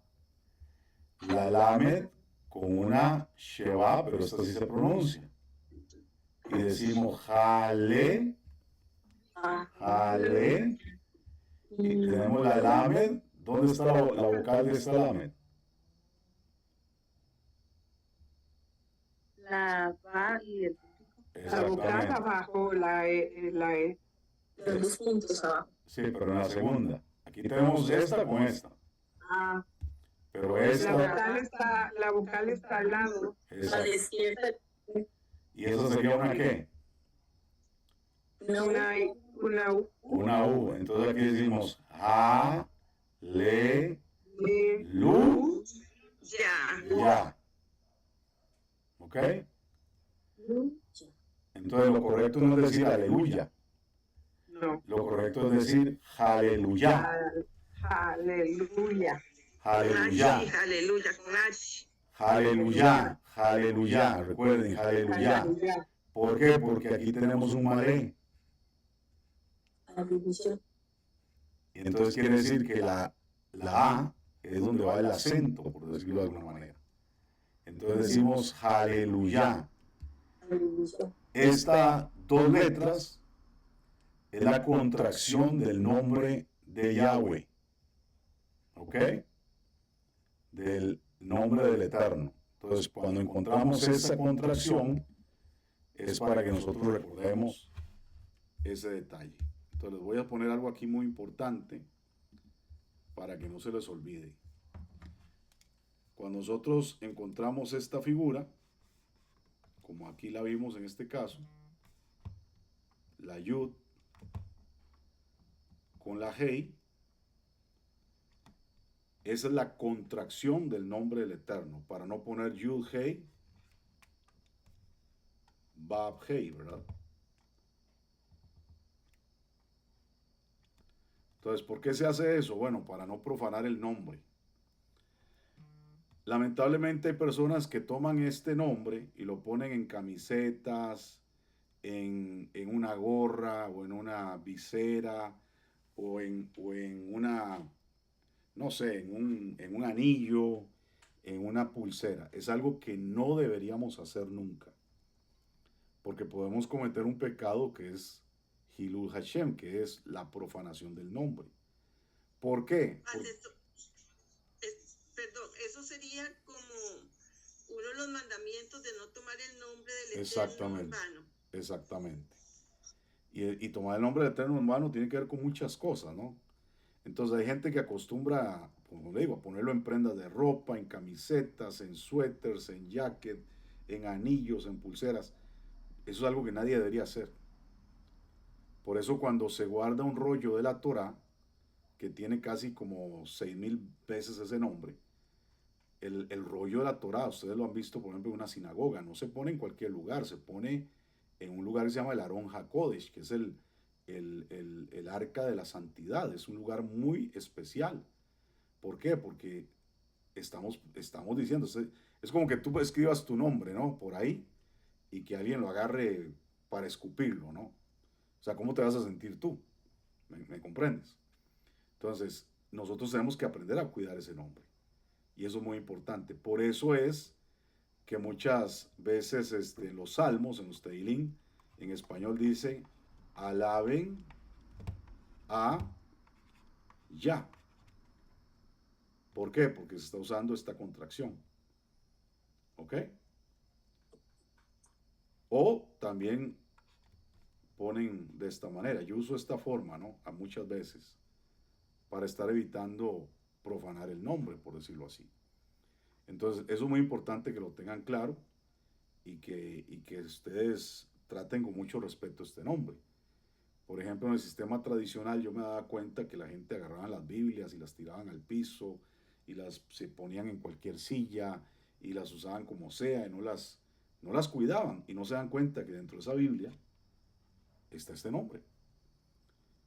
La Lamed con una Sheva, pero esta sí se pronuncia. Y decimos jale, jale. Y tenemos la Lamed. ¿Dónde está la vocal de esta Lamed? La va y el La vocal abajo, la E. los dos puntos abajo. Sí, pero en la segunda. Aquí tenemos esta con esta. Ah, Pero la esta. vocal está al lado. Esa. A la izquierda, ¿Y eso sería una qué? una Una U. Una U. Entonces aquí decimos ja, le, E, lu, Ya. ya. ¿Ok? Entonces lo correcto no es decir aleluya. No. Lo correcto es decir aleluya. Aleluya. Aleluya. H, aleluya, con H. Aleluya. Aleluya. Recuerden, aleluya. ¿Por qué? Porque aquí tenemos un malé. Y entonces quiere decir que la A es donde va el acento, por decirlo de alguna manera. Entonces decimos aleluya. Estas dos letras es la contracción del nombre de Yahweh. ¿Ok? Del nombre del Eterno. Entonces, cuando encontramos esa contracción, es para que nosotros recordemos ese detalle. Entonces, les voy a poner algo aquí muy importante para que no se les olvide. Cuando nosotros encontramos esta figura, como aquí la vimos en este caso, la Yud con la Hei, esa es la contracción del nombre del Eterno, para no poner Yud Hei, Bab Hei, ¿verdad? Entonces, ¿por qué se hace eso? Bueno, para no profanar el nombre. Lamentablemente hay personas que toman este nombre y lo ponen en camisetas, en una gorra o en una visera o en una, no sé, en un anillo, en una pulsera. Es algo que no deberíamos hacer nunca, porque podemos cometer un pecado que es Hilul Hashem, que es la profanación del nombre. ¿Por qué? Perdón, eso sería como uno de los mandamientos de no tomar el nombre del Exactamente, Eterno en vano. exactamente. Y tomar el nombre del Eterno en vano tiene que ver con muchas cosas, ¿no? Entonces hay gente que acostumbra, como le digo, a ponerlo en prendas de ropa, en camisetas, en suéteres, en jacket, en anillos, en pulseras. Eso es algo que nadie debería hacer. Por eso cuando se guarda un rollo de la Torá, que tiene casi como 6,000 veces ese nombre, el rollo de la Torá, ustedes lo han visto, por ejemplo, en una sinagoga, no se pone en cualquier lugar, se pone en un lugar que se llama el Aron HaKodesh, que es el arca de la santidad, es un lugar muy especial. ¿Por qué? Porque estamos diciendo, es como que tú escribas tu nombre, ¿no? Por ahí, y que alguien lo agarre para escupirlo, ¿no? O sea, ¿cómo te vas a sentir tú? ¿Me comprendes? Entonces, nosotros tenemos que aprender a cuidar ese nombre. Y eso es muy importante. Por eso es que muchas veces los salmos, en los Teilín, en español dice, alaben a Yah. ¿Por qué? Porque se está usando esta contracción. ¿Ok? O también ponen de esta manera. Yo uso esta forma, ¿no? A muchas veces para estar evitando profanar el nombre, por decirlo así. Entonces, eso es muy importante que lo tengan claro y que ustedes traten con mucho respeto este nombre. Por ejemplo, en el sistema tradicional yo me daba cuenta que la gente agarraba las Biblias y las tiraban al piso y se ponían en cualquier silla y las usaban como sea y no las cuidaban y no se dan cuenta que dentro de esa Biblia está este nombre.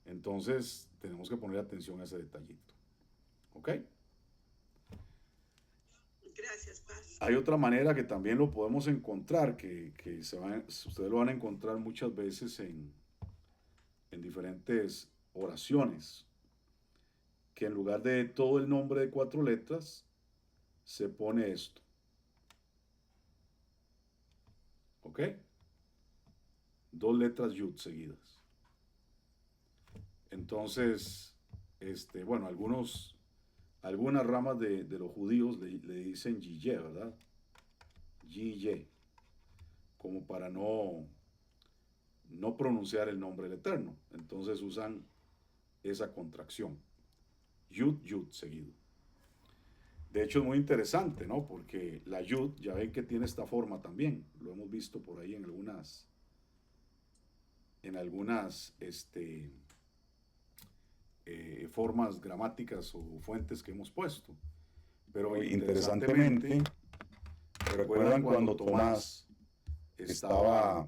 Entonces tenemos que poner atención a ese detallito. ¿Ok? Gracias, Paz. Hay otra manera que también lo podemos encontrar, que ustedes lo van a encontrar muchas veces en diferentes oraciones, que en lugar de todo el nombre de 4 letras, se pone esto. ¿Ok? 2 letras yud seguidas. Entonces, bueno, algunas ramas de los judíos le dicen Yiyé, ¿verdad? Yiyé, como para no pronunciar el nombre del Eterno. Entonces usan esa contracción. Yud, yud seguido. De hecho es muy interesante, ¿no? Porque la yud, ya ven que tiene esta forma también. Lo hemos visto por ahí en algunas formas gramáticas o fuentes que hemos puesto. Pero interesantemente, ¿recuerdan cuando Tomás estaba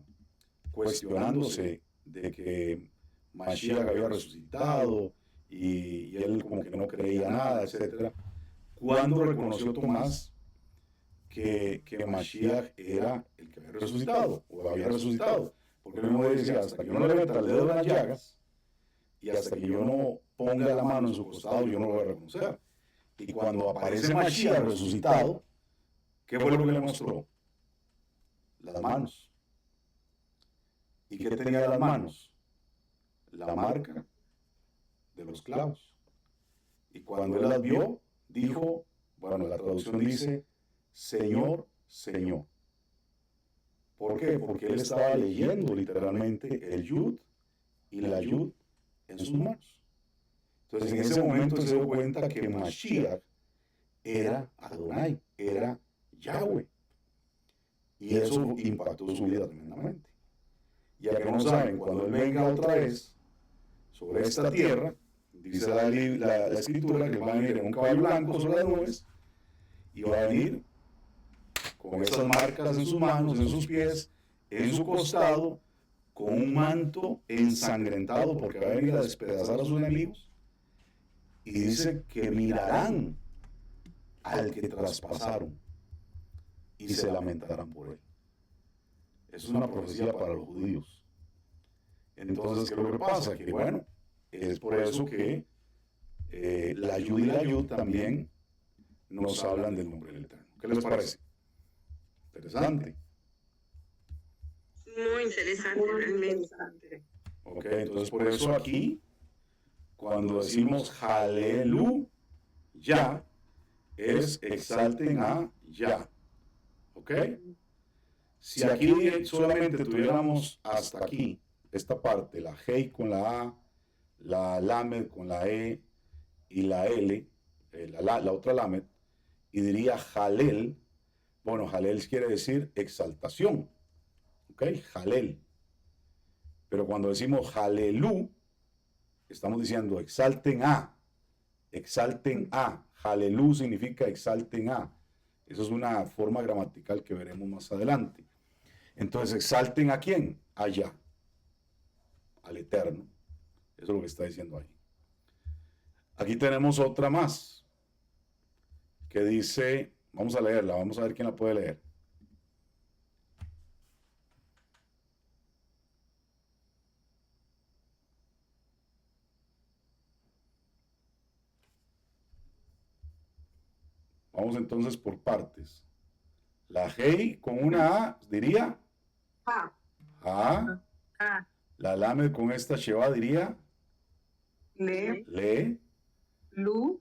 cuestionándose de que Mashiach había resucitado y él como que no creía nada, etcétera? ¿Cuándo reconoció Tomás que Mashiach era el que había resucitado o había resucitado? Porque él mismo decía, hasta que yo no le meta el dedo en las llagas y hasta que yo no ponga la mano en su costado, yo no lo voy a reconocer. Y cuando aparece Mashiach resucitado, ¿qué fue lo que le mostró? Las manos. ¿Y qué tenía en las manos? La marca de los clavos. Y cuando él las vio, dijo, bueno, la traducción dice, Señor, Señor. ¿Por qué? Porque él estaba leyendo literalmente el yud y la yud en sus manos. Entonces en ese momento se dio cuenta que Mashiach era Adonai, era Yahweh. Y eso impactó su vida tremendamente. Ya que no saben, cuando él venga otra vez sobre esta tierra, dice la escritura que él va a venir en un caballo blanco sobre las nubes y va a venir con esas marcas en sus manos, en sus pies, en su costado, con un manto ensangrentado porque va a venir a despedazar a sus enemigos. Y dice que mirarán al que traspasaron y se lamentarán por él. Eso es una profecía para los judíos. Entonces, ¿qué es lo que pasa? Que bueno, es por eso que la Yud y la Yud también nos hablan del nombre del Eterno. ¿Qué les parece? Interesante. Muy interesante, realmente. Ok, entonces por eso aquí, cuando decimos Aleluya, es exalten a Yah. ¿Ok? Si aquí solamente tuviéramos hasta aquí, esta parte, la Hei con la A, la Lamed con la E y la L, la otra Lamed, y diría Jalel. Bueno, Jalel quiere decir exaltación. ¿Ok? Jalel. Pero cuando decimos Jalelú, estamos diciendo exalten a. Exalten a. Jalelú significa exalten a. Eso es una forma gramatical que veremos más adelante. Entonces, ¿exalten a quién? Allá. Al Eterno. Eso es lo que está diciendo ahí. Aquí tenemos otra más. Que dice, vamos a leerla, vamos a ver quién la puede leer. Vamos entonces por partes. La Hei con una A diría Ha. Ha. Ah, La Lamed con esta Sheva diría Le. Le. Lu.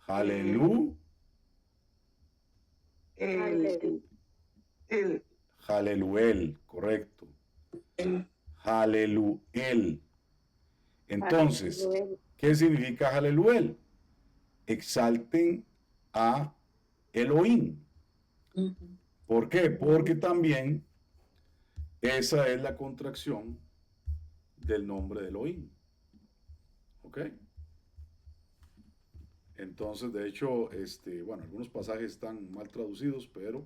Halelu. El. Haleluel, correcto. Haleluel. Entonces, ¿qué significa Haleluel? Exalten a Elohim. ¿Por qué? Porque también esa es la contracción del nombre de Elohim. ¿Ok? Entonces, de hecho, bueno, algunos pasajes están mal traducidos, pero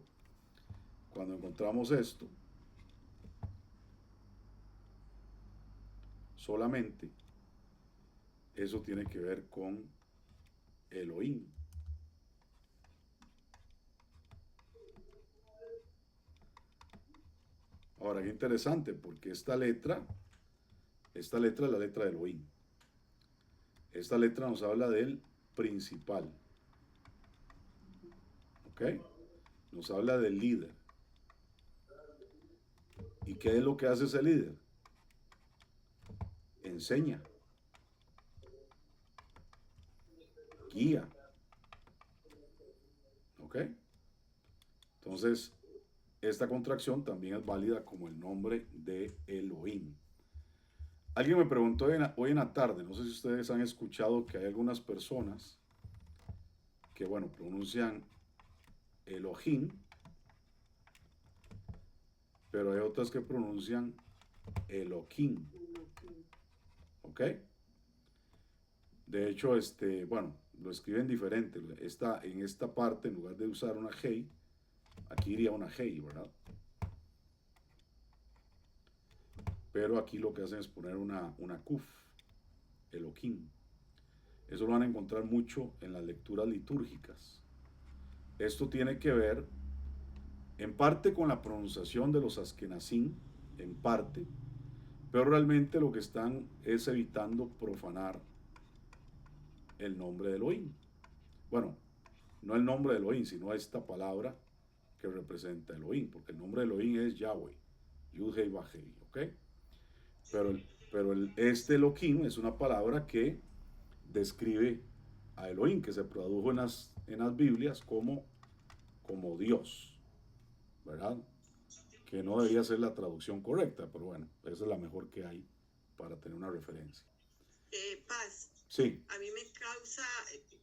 cuando encontramos esto, solamente eso tiene que ver con Elohim. Ahora, qué interesante, porque esta letra es la letra de Elohim. Esta letra nos habla del principal. ¿Ok? Nos habla del líder. ¿Y qué es lo que hace ese líder? Enseña. Guía. ¿Ok? Entonces, esta contracción también es válida como el nombre de Elohim. Alguien me preguntó hoy en la tarde, no sé si ustedes han escuchado que hay algunas personas que, bueno, pronuncian Elohim, pero hay otras que pronuncian Elohim. ¿Ok? De hecho, bueno, lo escriben diferente. En esta parte, en lugar de usar una Hei, aquí iría una Hei, ¿verdad? Pero aquí lo que hacen es poner una Kuf, Elohim. Eso lo van a encontrar mucho en las lecturas litúrgicas. Esto tiene que ver en parte con la pronunciación de los Askenazim, en parte, pero realmente lo que están es evitando profanar el nombre de Elohim. Bueno, no el nombre de Elohim, sino esta palabra que representa Elohim, porque el nombre de Elohim es Yahweh, Yud-Hei Vah-Hei, ¿ok? Pero este Elohim es una palabra que describe a Elohim, que se tradujo en las Biblias como Dios, ¿verdad? Que no debería ser la traducción correcta, pero bueno, esa es la mejor que hay para tener una referencia. Paz, Sí, a mí me causa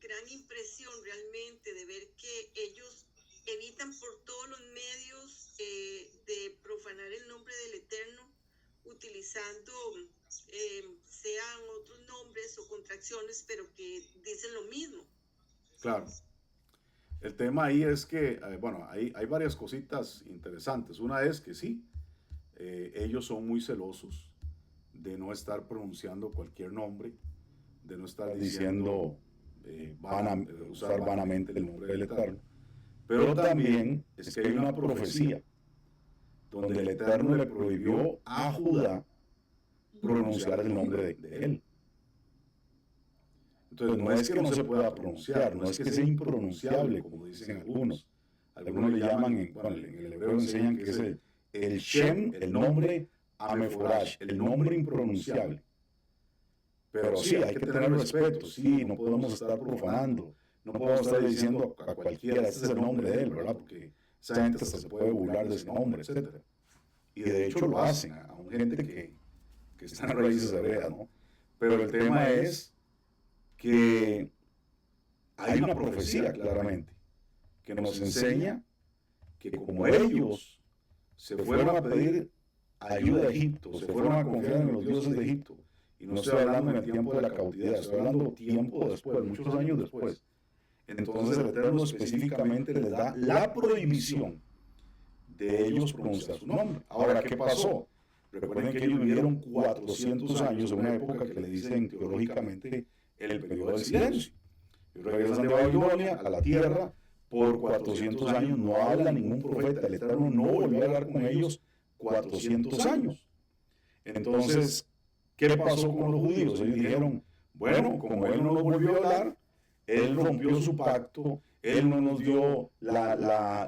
gran impresión realmente de ver que ellos evitan por todos los medios de profanar el nombre del Eterno, utilizando sean otros nombres o contracciones, pero que dicen lo mismo. claro. El tema ahí es que, bueno, hay varias cositas interesantes. Una es que sí, ellos son muy celosos de no estar pronunciando cualquier nombre, de no estar diciendo, usar vanamente el nombre del Eterno. Pero también es que hay una profecía donde el Eterno le prohibió a Judá pronunciar el nombre de él. Entonces no es que no se pueda pronunciar, no es que sea impronunciable, como dicen algunos. Algunos le llaman, bueno, en el hebreo enseñan que es el Shem, el nombre Ameforash, el nombre impronunciable. Pero sí, hay que tener respeto, sí, no podemos estar profanando, no podemos estar diciendo a cualquiera, este es el nombre de él, ¿verdad? Porque esa gente hasta se puede burlar de ese nombre, etc. Y de hecho lo hacen a gente que está en raíces hebreas, ¿no? Pero el tema es que hay una profecía claramente que nos enseña que como ellos se fueron a pedir ayuda a Egipto, se fueron a confiar en los dioses de Egipto, y no estoy hablando en el tiempo de la cautividad, estoy hablando tiempo después, muchos años después, entonces el Eterno específicamente les da la prohibición de ellos pronunciar su nombre. Ahora, ¿qué pasó? Recuerden que ellos vivieron 400 años en una época que le dicen teológicamente el periodo del silencio. Y regresan de Babilonia a la tierra por 400 años, no habla ningún profeta, el Eterno no volvió a hablar con ellos 400 años. Entonces, ¿qué pasó con los judíos? Ellos dijeron, bueno, como él no nos volvió a hablar, Él rompió su pacto, Él no nos dio la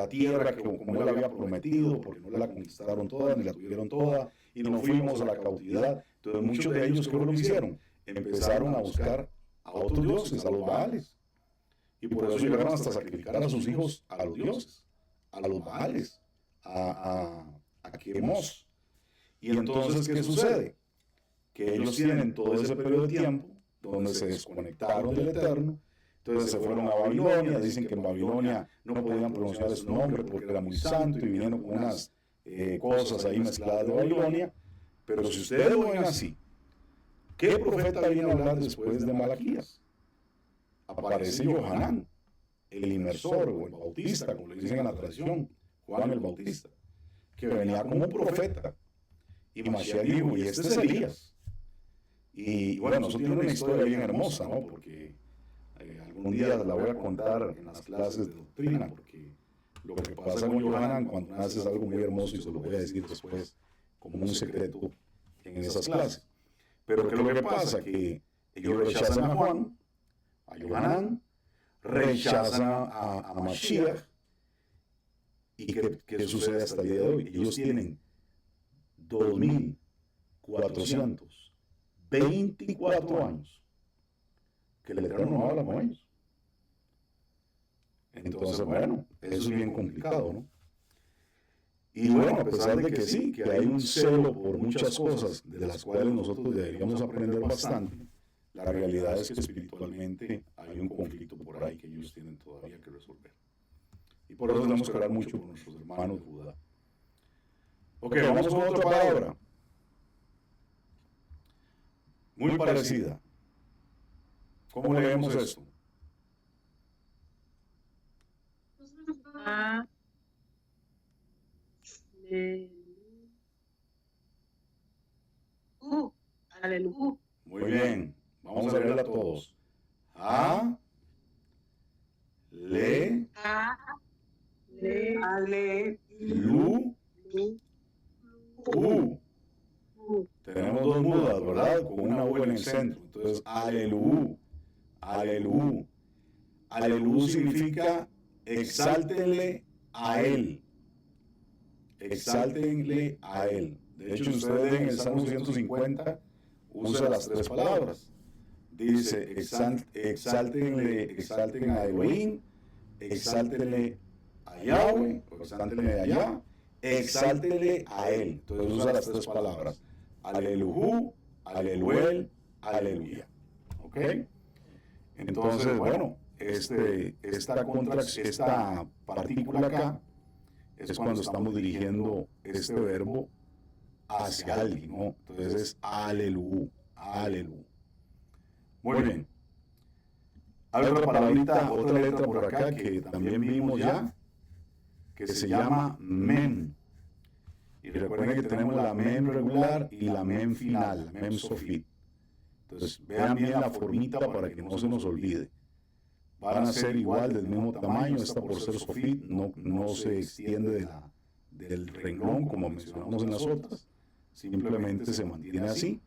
tierra que como Él había prometido, porque no la conquistaron toda, ni la tuvieron toda, y nos fuimos a la cautividad. Entonces muchos de ellos, ¿qué lo hicieron? Empezaron a buscar a otros dioses, a los Baales. Y por eso llegaron hasta sacrificar a sus hijos a los dioses, a los Baales, a Quemos. Y entonces, ¿qué sucede? Que ellos tienen todo ese periodo de tiempo donde se desconectaron del Eterno, entonces se fueron a Babilonia, dicen que en Babilonia no podían pronunciar su nombre porque era muy santo y vinieron con unas cosas ahí mezcladas de Babilonia, pero si ustedes lo ven así, ¿qué profeta viene a hablar después de Malaquías? Aparece Yohanan, el inmersor o el bautista, como le dicen en la tradición, Juan el Bautista, que venía como un profeta. Y Mashiach dijo, y este es Elías. Y bueno, eso tiene una historia bien hermosa, ¿no? Porque algún día la voy a contar en las clases de doctrina, porque lo que pasa con Yohanan cuando nace es algo muy hermoso y se lo voy a decir después como un secreto en esas clases. Pero ¿qué es lo que pasa? Que ellos rechazan a Juan, a Yohanan, rechazan a Mashiach. ¿Y qué sucede hasta el día de hoy? Ellos tienen 2.424 años que el Eterno no habla con ellos. Entonces, bueno, eso es bien complicado, ¿no? Y bueno, a pesar de que sí, que hay un celo por muchas cosas de las cuales nosotros deberíamos aprender bastante, la realidad es que espiritualmente hay un conflicto por ahí que ellos tienen todavía que resolver. Y por eso tenemos que orar mucho por nuestros hermanos de Judá. Ok, vamos con otra palabra. Muy parecida. ¿Cómo leemos esto? Aleluya. Muy bien. Vamos a leerla todos. A, le, Ale, lu, u. Tenemos dos mudas, ¿verdad? Con una U en el centro. Entonces, alelu, alelu. Alelu significa exáltenle a él. Exáltenle a él. De hecho, si ustedes ven el Salmo 150, usa las tres palabras. Dice, exalten a Elohim, exáltenle a Yahweh, o exáltenle de allá, exáltenle a él. Entonces usa las tres palabras. Aleluhu, aleluel, aleluya. ¿Ok? Entonces, bueno, esta partícula acá es cuando estamos dirigiendo este verbo hacia alguien, ¿no? Entonces es aleluhu, aleluhu. Muy bien. Hay otra palabrita, otra letra por acá que también vimos ya, que se llama mem. Y recuerden que tenemos la mem regular y la mem final, la mem sofit. Entonces vean bien la formita para que no se nos olvide. Van a ser igual del mismo tamaño, esta por ser sofit no se extiende del renglón como mencionamos en las otras, simplemente se mantiene así.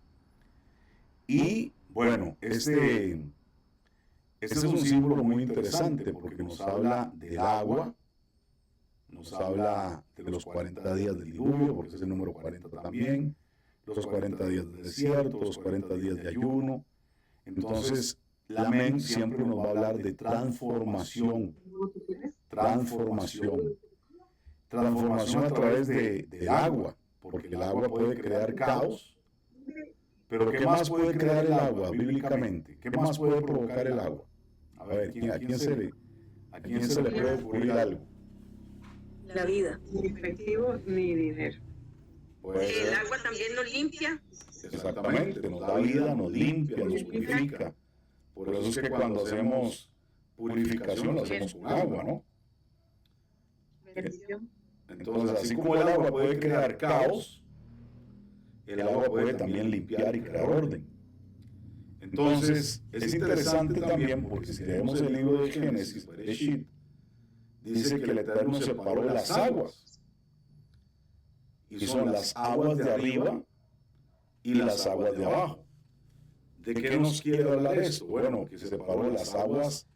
Y bueno, este es un símbolo muy interesante porque nos habla del agua, nos habla de los 40 días del diluvio, porque es el número 40 también, los 40 días del desierto, los 40 días de ayuno. Entonces, la Mem siempre nos va a hablar de transformación a través del agua, porque el agua puede crear caos. Pero ¿qué más puede crear el agua bíblicamente? ¿Qué más puede provocar el agua? A ver, ¿a quién se le puede ocurrir algo? La vida. ni efectivo ni dinero. El agua también nos limpia. Exactamente, nos da vida, nos limpia, nos purifica. Por eso es que cuando hacemos purificación lo hacemos con agua, ¿no? Entonces, así como el agua puede crear caos, el agua puede también limpiar y crear orden. Entonces, es interesante también porque si leemos el libro de Génesis, Bereshit, dice que el Eterno separó las aguas. Y son las aguas de arriba y las aguas de abajo. ¿De qué nos quiere hablar esto? Bueno, que separó las aguas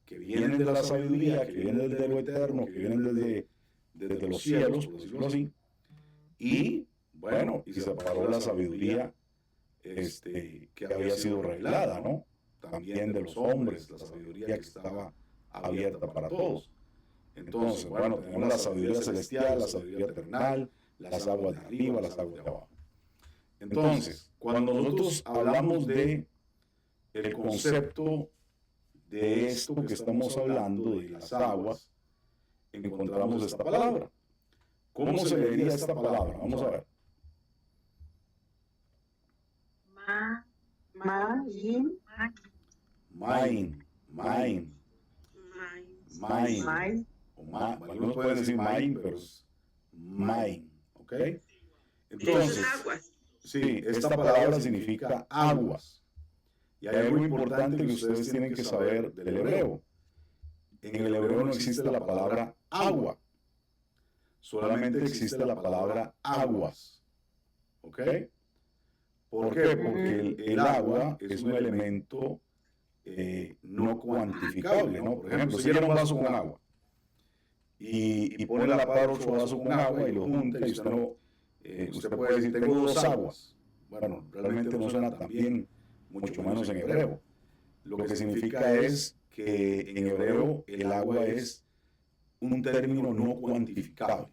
que vienen de la sabiduría, que vienen desde lo eterno, que vienen desde los cielos, por decirlo así, y bueno, y separó la sabiduría que había sido revelada, ¿no? También de los hombres, la sabiduría que estaba abierta para todos. Entonces, bueno, tenemos la sabiduría celestial, la sabiduría terrenal, las aguas de arriba, las aguas de abajo. Entonces, cuando nosotros hablamos de el concepto de esto que estamos hablando, de las aguas, encontramos esta palabra. ¿Cómo se leería esta palabra? Vamos a ver. Yin. Main. Algunos pueden decir main, pero es main, ¿ok? Entonces, aguas. sí, esta palabra significa aguas. Y hay algo importante que ustedes tienen que saber del hebreo. En el hebreo no existe la palabra agua. Solamente existe la palabra aguas. ¿Ok? ¿Por qué? Porque el agua es un elemento no cuantificable, ¿no? Por ejemplo, si llena un vaso con agua y pone a la par otro vaso con agua y lo junta y usted no, usted puede decir, tengo dos aguas. Bueno, realmente no suena tan bien, mucho menos en hebreo. Lo que significa es que en hebreo el agua es un término no cuantificable.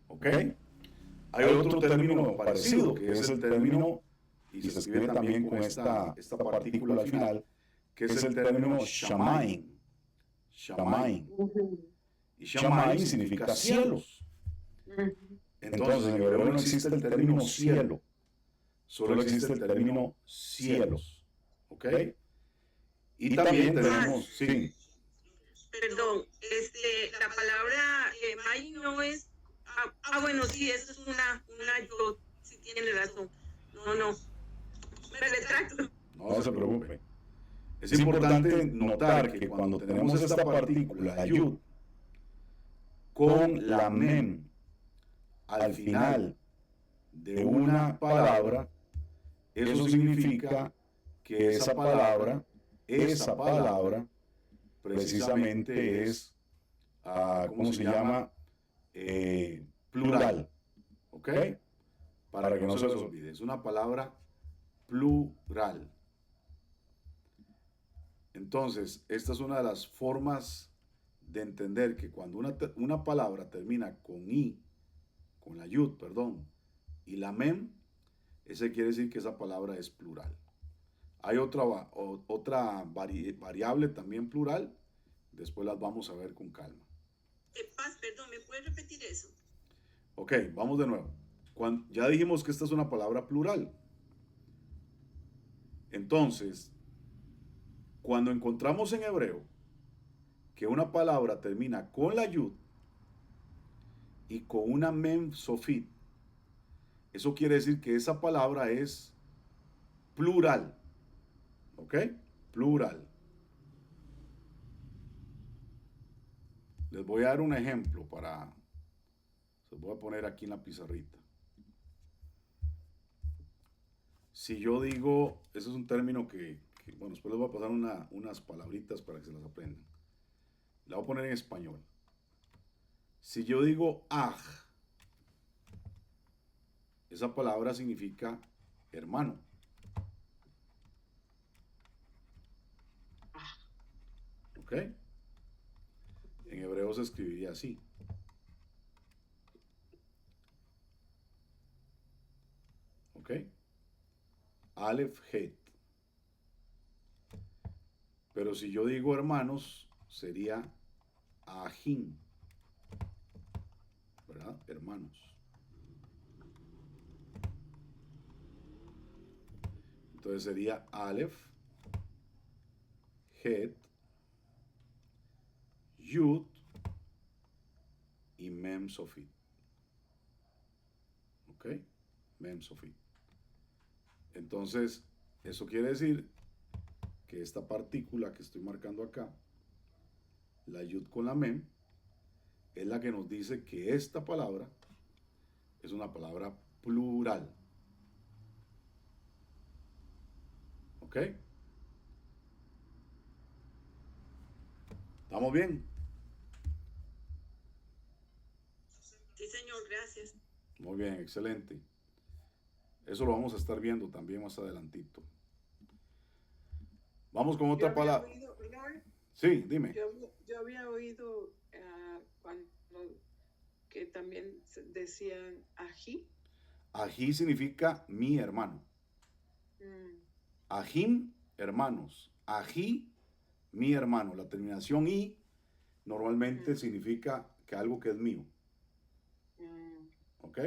¿Ok? Hay otro término parecido, que es el término, y se escribe también con esta partícula al final, que es el término shamaim. Shamaim. Y shamaim significa cielos. Entonces, en hebreo no existe el término cielo, solo existe el término cielos. ¿Ok? Y también tenemos, sí. Perdón, la palabra May no es. Bueno, sí, eso es una yo, sí tiene razón. No, me retracto. No se preocupe. Es importante notar que cuando tenemos esta partícula, la yud, con la mem al final de una palabra, eso significa que esa palabra precisamente es, ¿cómo se llama? Plural. ¿Ok? Para que no se les olvide. Es una palabra plural. Entonces, esta es una de las formas de entender que cuando una palabra termina con i, con la yud, perdón, y la mem, ese quiere decir que esa palabra es plural. Hay otra variable también plural, después las vamos a ver con calma. Paz, perdón, ¿me puedes repetir eso? Ok, vamos de nuevo. Ya dijimos que esta es una palabra plural. Entonces, cuando encontramos en hebreo que una palabra termina con la yud y con una mem sofit, eso quiere decir que esa palabra es plural. ¿Ok? Plural. Les voy a dar un ejemplo se los voy a poner aquí en la pizarrita. Si yo digo, ese es un término que bueno, después les voy a pasar unas palabritas para que se las aprendan. La voy a poner en español. Si yo digo aj, esa palabra significa hermano. ¿Ok? En hebreo se escribiría así. ¿Ok? Aleph Het. Pero si yo digo hermanos, sería Ajin. ¿Verdad? Hermanos. Entonces sería Aleph, Het, Yud y Mem Sofit. ¿Ok? Mem Sofit. Entonces, eso quiere decir que esta partícula que estoy marcando acá, la yud con la mem, es la que nos dice que esta palabra es una palabra plural. ¿Ok? ¿Ok? ¿Estamos bien? Sí, señor, gracias. Muy bien, excelente. Eso lo vamos a estar viendo también más adelantito. Vamos con Yo otra había palabra. oído, Lord, Sí, dime. yo había oído cuando que también decían ají. Ají significa mi hermano. Mm, Ajim, hermanos. Ají, mi hermano. La terminación i normalmente Mm. significa que algo que es mío. mm, ¿Ok?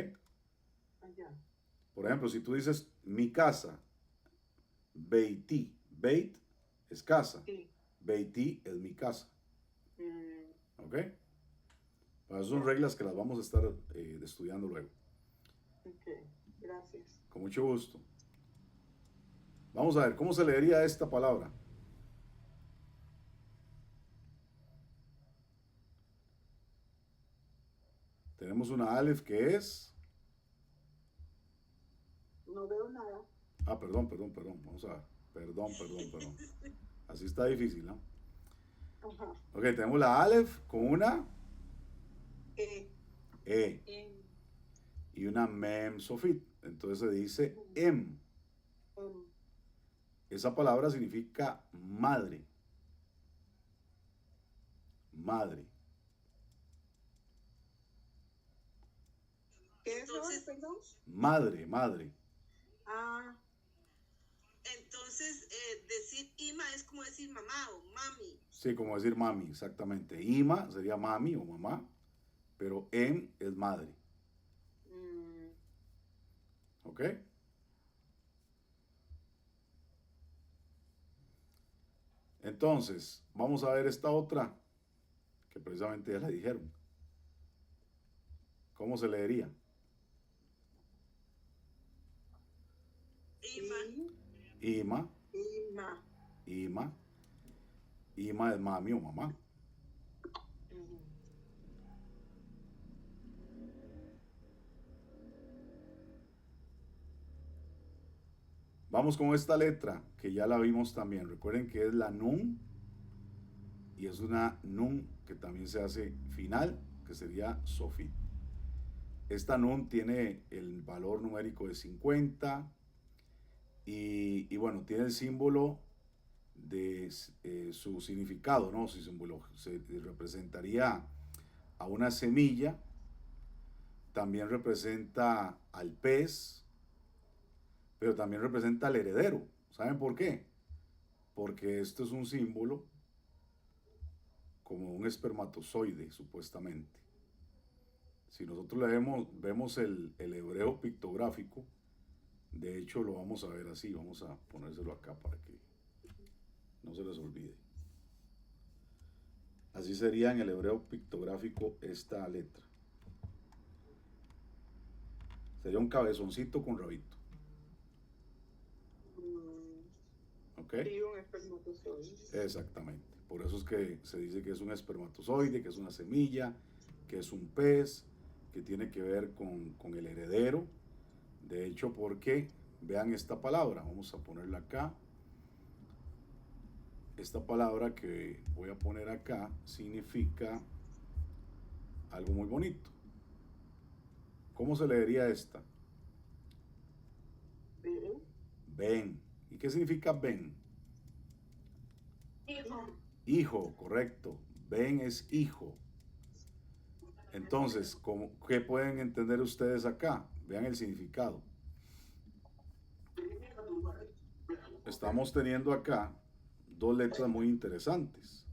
allá. Por ejemplo, si tú dices mi casa, beiti. Beit es casa. Sí. Beiti es mi casa. Mm, ¿Ok? Esas son reglas que las vamos a estar estudiando luego. ok, gracias. Con mucho gusto. Vamos a ver, ¿cómo se leería esta palabra? Tenemos una Aleph que es... No veo nada. Ah, perdón. Vamos a ver. Perdón. Así está difícil, ¿no? Ajá. Ok, tenemos la Aleph con una E. E En, y una Mem Sofit. Entonces se dice Em. en, Esa palabra significa madre. Madre. ¿Qué es Entonces, perdón? Madre. Ah, entonces decir Ima es como decir mamá o mami. Sí, como decir mami, exactamente. Ima sería mami o mamá, pero Em es madre. mm, ¿Ok? Entonces, vamos a ver esta otra, que precisamente ya la dijeron. ¿Cómo se leería? Ima. Ima, Ima. Ima. Ima es mami o mamá. Ujú. Vamos con esta letra, que ya la vimos también. Recuerden que es la Nun, y es una Nun que también se hace final, que sería Sofit. Esta Nun tiene el valor numérico de 50 y bueno, tiene el símbolo de su significado, ¿no? Su símbolo se representaría a una semilla, también representa al pez, pero también representa al heredero. ¿Saben por qué? Porque esto es un símbolo como un espermatozoide, supuestamente. Si nosotros vemos el hebreo pictográfico, de hecho lo vamos a ver así, vamos a ponérselo acá para que no se les olvide. Así sería en el hebreo pictográfico esta letra. Sería un cabezoncito con rabito. ¿Ok? Y un espermatozoide. Exactamente. Por eso es que se dice que es un espermatozoide, que es una semilla, que es un pez, que tiene que ver con el heredero. De hecho, porque vean esta palabra, vamos a ponerla acá. Esta palabra que voy a poner acá significa algo muy bonito. ¿Cómo se leería esta? Ven. Ben. ¿Y qué significa ben? Hijo. Hijo, correcto. Ben es hijo. Entonces, ¿qué pueden entender ustedes acá? Vean el significado. Estamos teniendo acá dos letras muy interesantes.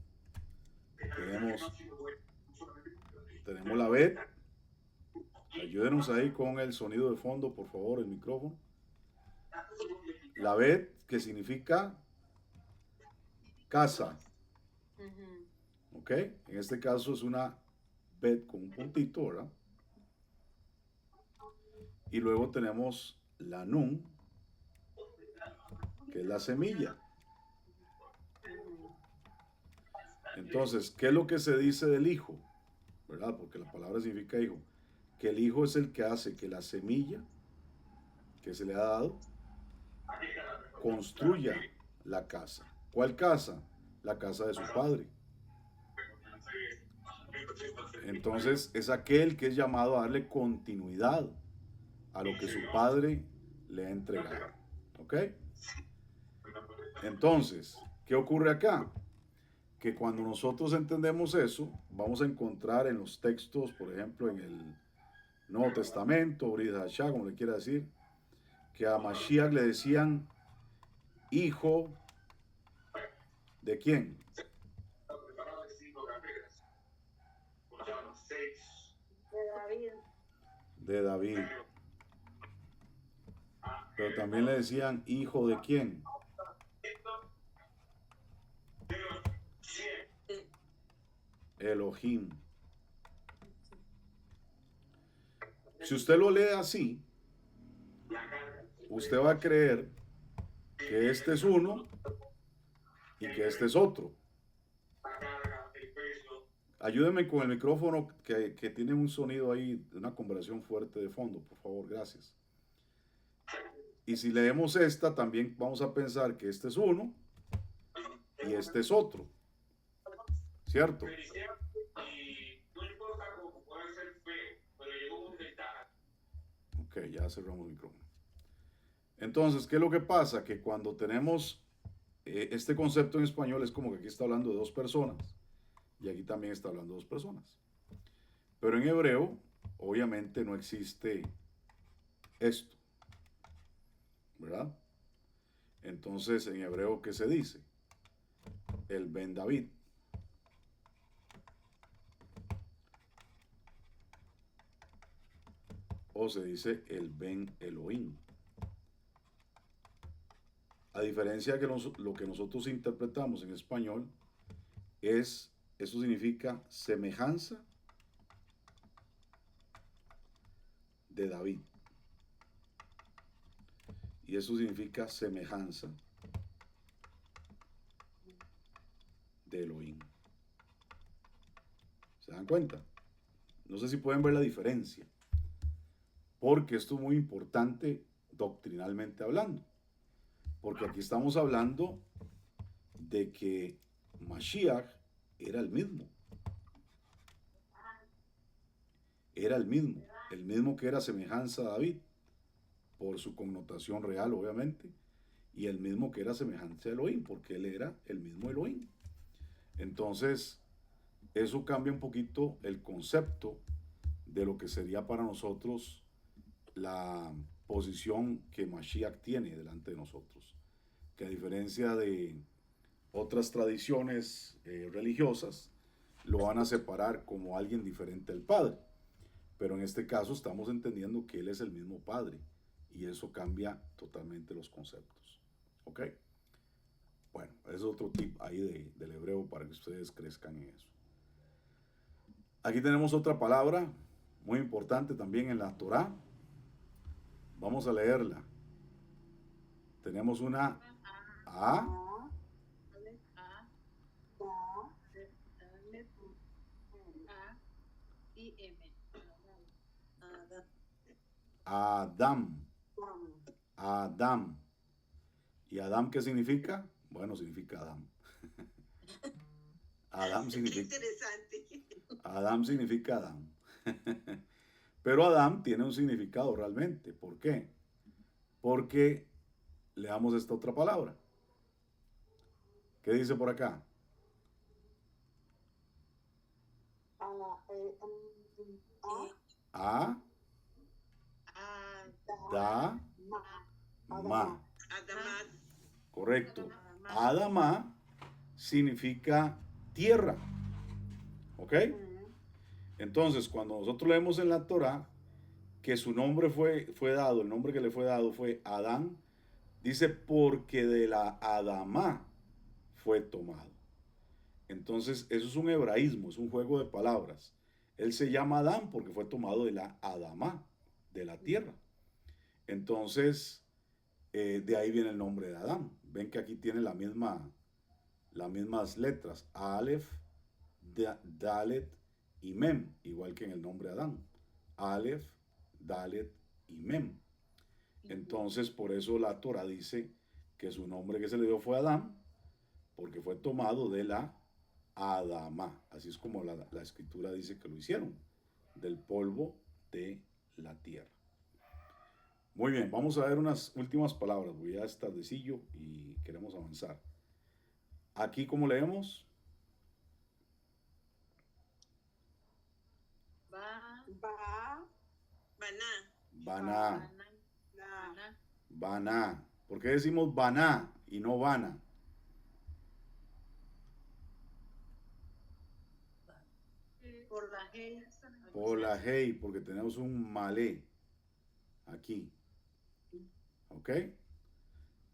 Tenemos la Bet. Ayúdenos ahí con el sonido de fondo, por favor, el micrófono. La Bet, que significa casa. Ujú. ¿Ok? En este caso es una Bet con un puntito, ¿verdad? Y luego tenemos la Nun, que es la semilla. Entonces, ¿qué es lo que se dice del hijo? ¿Verdad? Porque la palabra significa hijo. Que el hijo es el que hace que la semilla que se le ha dado construya la casa. ¿Cuál casa? La casa de su padre. Entonces es aquel que es llamado a darle continuidad a lo que su padre le ha entregado. ¿Ok? Entonces, ¿qué ocurre acá? Que cuando nosotros entendemos eso, vamos a encontrar en los textos, por ejemplo, en el Nuevo Testamento, Brit Hashah, como le quiera decir, que a Mashiach le decían hijo de quién? De David. De David. Pero también le decían hijo de quién? Elohim. Si usted lo lee así, usted va a creer que este es uno y que este es otro. Ayúdeme con el micrófono que tiene un sonido ahí, una conversación fuerte de fondo, por favor, gracias. Y si leemos esta, también vamos a pensar que este es uno y este es otro. ¿Cierto? Ok, ya cerramos el micrófono. Entonces, ¿qué es lo que pasa? Que cuando tenemos este concepto en español es como que aquí está hablando de dos personas y aquí también está hablando de dos personas. Pero en hebreo, obviamente no existe esto, ¿verdad? Entonces, en hebreo, ¿qué se dice? El Ben David. O se dice el Ben Elohim. A diferencia de que lo que nosotros interpretamos en español, eso significa semejanza de David. Y eso significa semejanza de Elohim. ¿Se dan cuenta? No sé si pueden ver la diferencia. Porque esto es muy importante doctrinalmente hablando. Porque aquí estamos hablando de que Mashiach era el mismo. Era el mismo que era semejanza a David, por su connotación real, obviamente, y el mismo que era semejanza a Elohim, porque él era el mismo Elohim. Entonces, eso cambia un poquito el concepto de lo que sería para nosotros la posición que Mashiach tiene delante de nosotros, que a diferencia de otras tradiciones religiosas, lo van a separar como alguien diferente al Padre, pero en este caso estamos entendiendo que Él es el mismo Padre, y eso cambia totalmente los conceptos. ¿Ok? Bueno, es otro tip ahí del hebreo para que ustedes crezcan en eso. Aquí tenemos otra palabra muy importante también en la Torá. Vamos a leerla. Tenemos una A. Adam. Adam. ¿Y Adam qué significa? Bueno, significa Adam. Adam significa... Interesante. Adam significa Adam. Pero Adam tiene un significado realmente. ¿Por qué? Porque leamos esta otra palabra. ¿Qué dice por acá? A. Da. Ma. Adamás. Correcto. Adama significa tierra. ¿Ok? Entonces, cuando nosotros leemos en la Torá que su nombre fue dado, el nombre que le fue dado fue Adán, dice porque de la Adamá fue tomado. Entonces, eso es un hebraísmo, es un juego de palabras. Él se llama Adán porque fue tomado de la Adamá, de la tierra. Entonces, de ahí viene el nombre de Adán. Ven que aquí tiene las mismas letras, Aleph, Dalet y Mem, igual que en el nombre de Adán. Aleph, Dalet y Mem. Entonces, por eso la Torah dice que su nombre que se le dio fue Adán, porque fue tomado de la Adama. Así es como la escritura dice que lo hicieron, del polvo de la tierra. Muy bien, vamos a ver unas últimas palabras, porque ya es tardecillo y queremos avanzar. Aquí, ¿cómo leemos? Va, Baná. Baná, na, baná. ¿Por qué decimos baná y no bana? Por la G. Por la hey, porque tenemos un malé aquí. ¿Ok?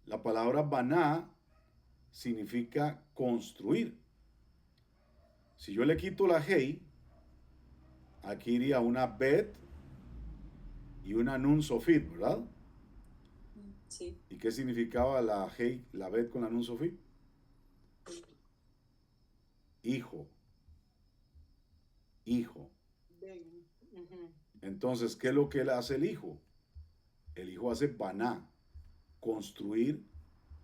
La palabra baná significa construir. Si yo le quito la hey, aquí iría una bet y una nun sofit, ¿verdad? Sí. ¿Y qué significaba la hey, la bet con la nun sofit? Hijo. Hijo. ven. Ujú. Entonces, ¿qué es lo que hace el hijo? El hijo hace baná, construir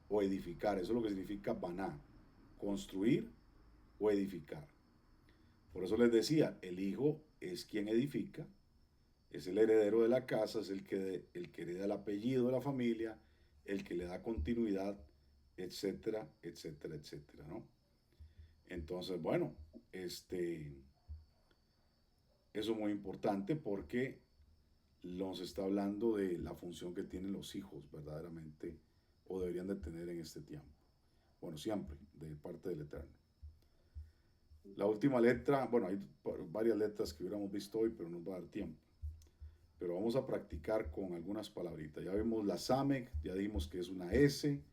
o edificar. Eso es lo que significa baná, construir o edificar. Por eso les decía, el hijo es quien edifica, es el heredero de la casa, es el que hereda el apellido de la familia, el que le da continuidad, etcétera, etcétera, etcétera, ¿no? Entonces, bueno, eso es muy importante porque nos está hablando de la función que tienen los hijos verdaderamente o deberían de tener en este tiempo. Bueno, siempre, de parte del Eterno. La última letra, bueno, hay varias letras que hubiéramos visto hoy, pero no nos va a dar tiempo. Pero vamos a practicar con algunas palabritas. Ya vimos la Samec, ya dijimos que es una S.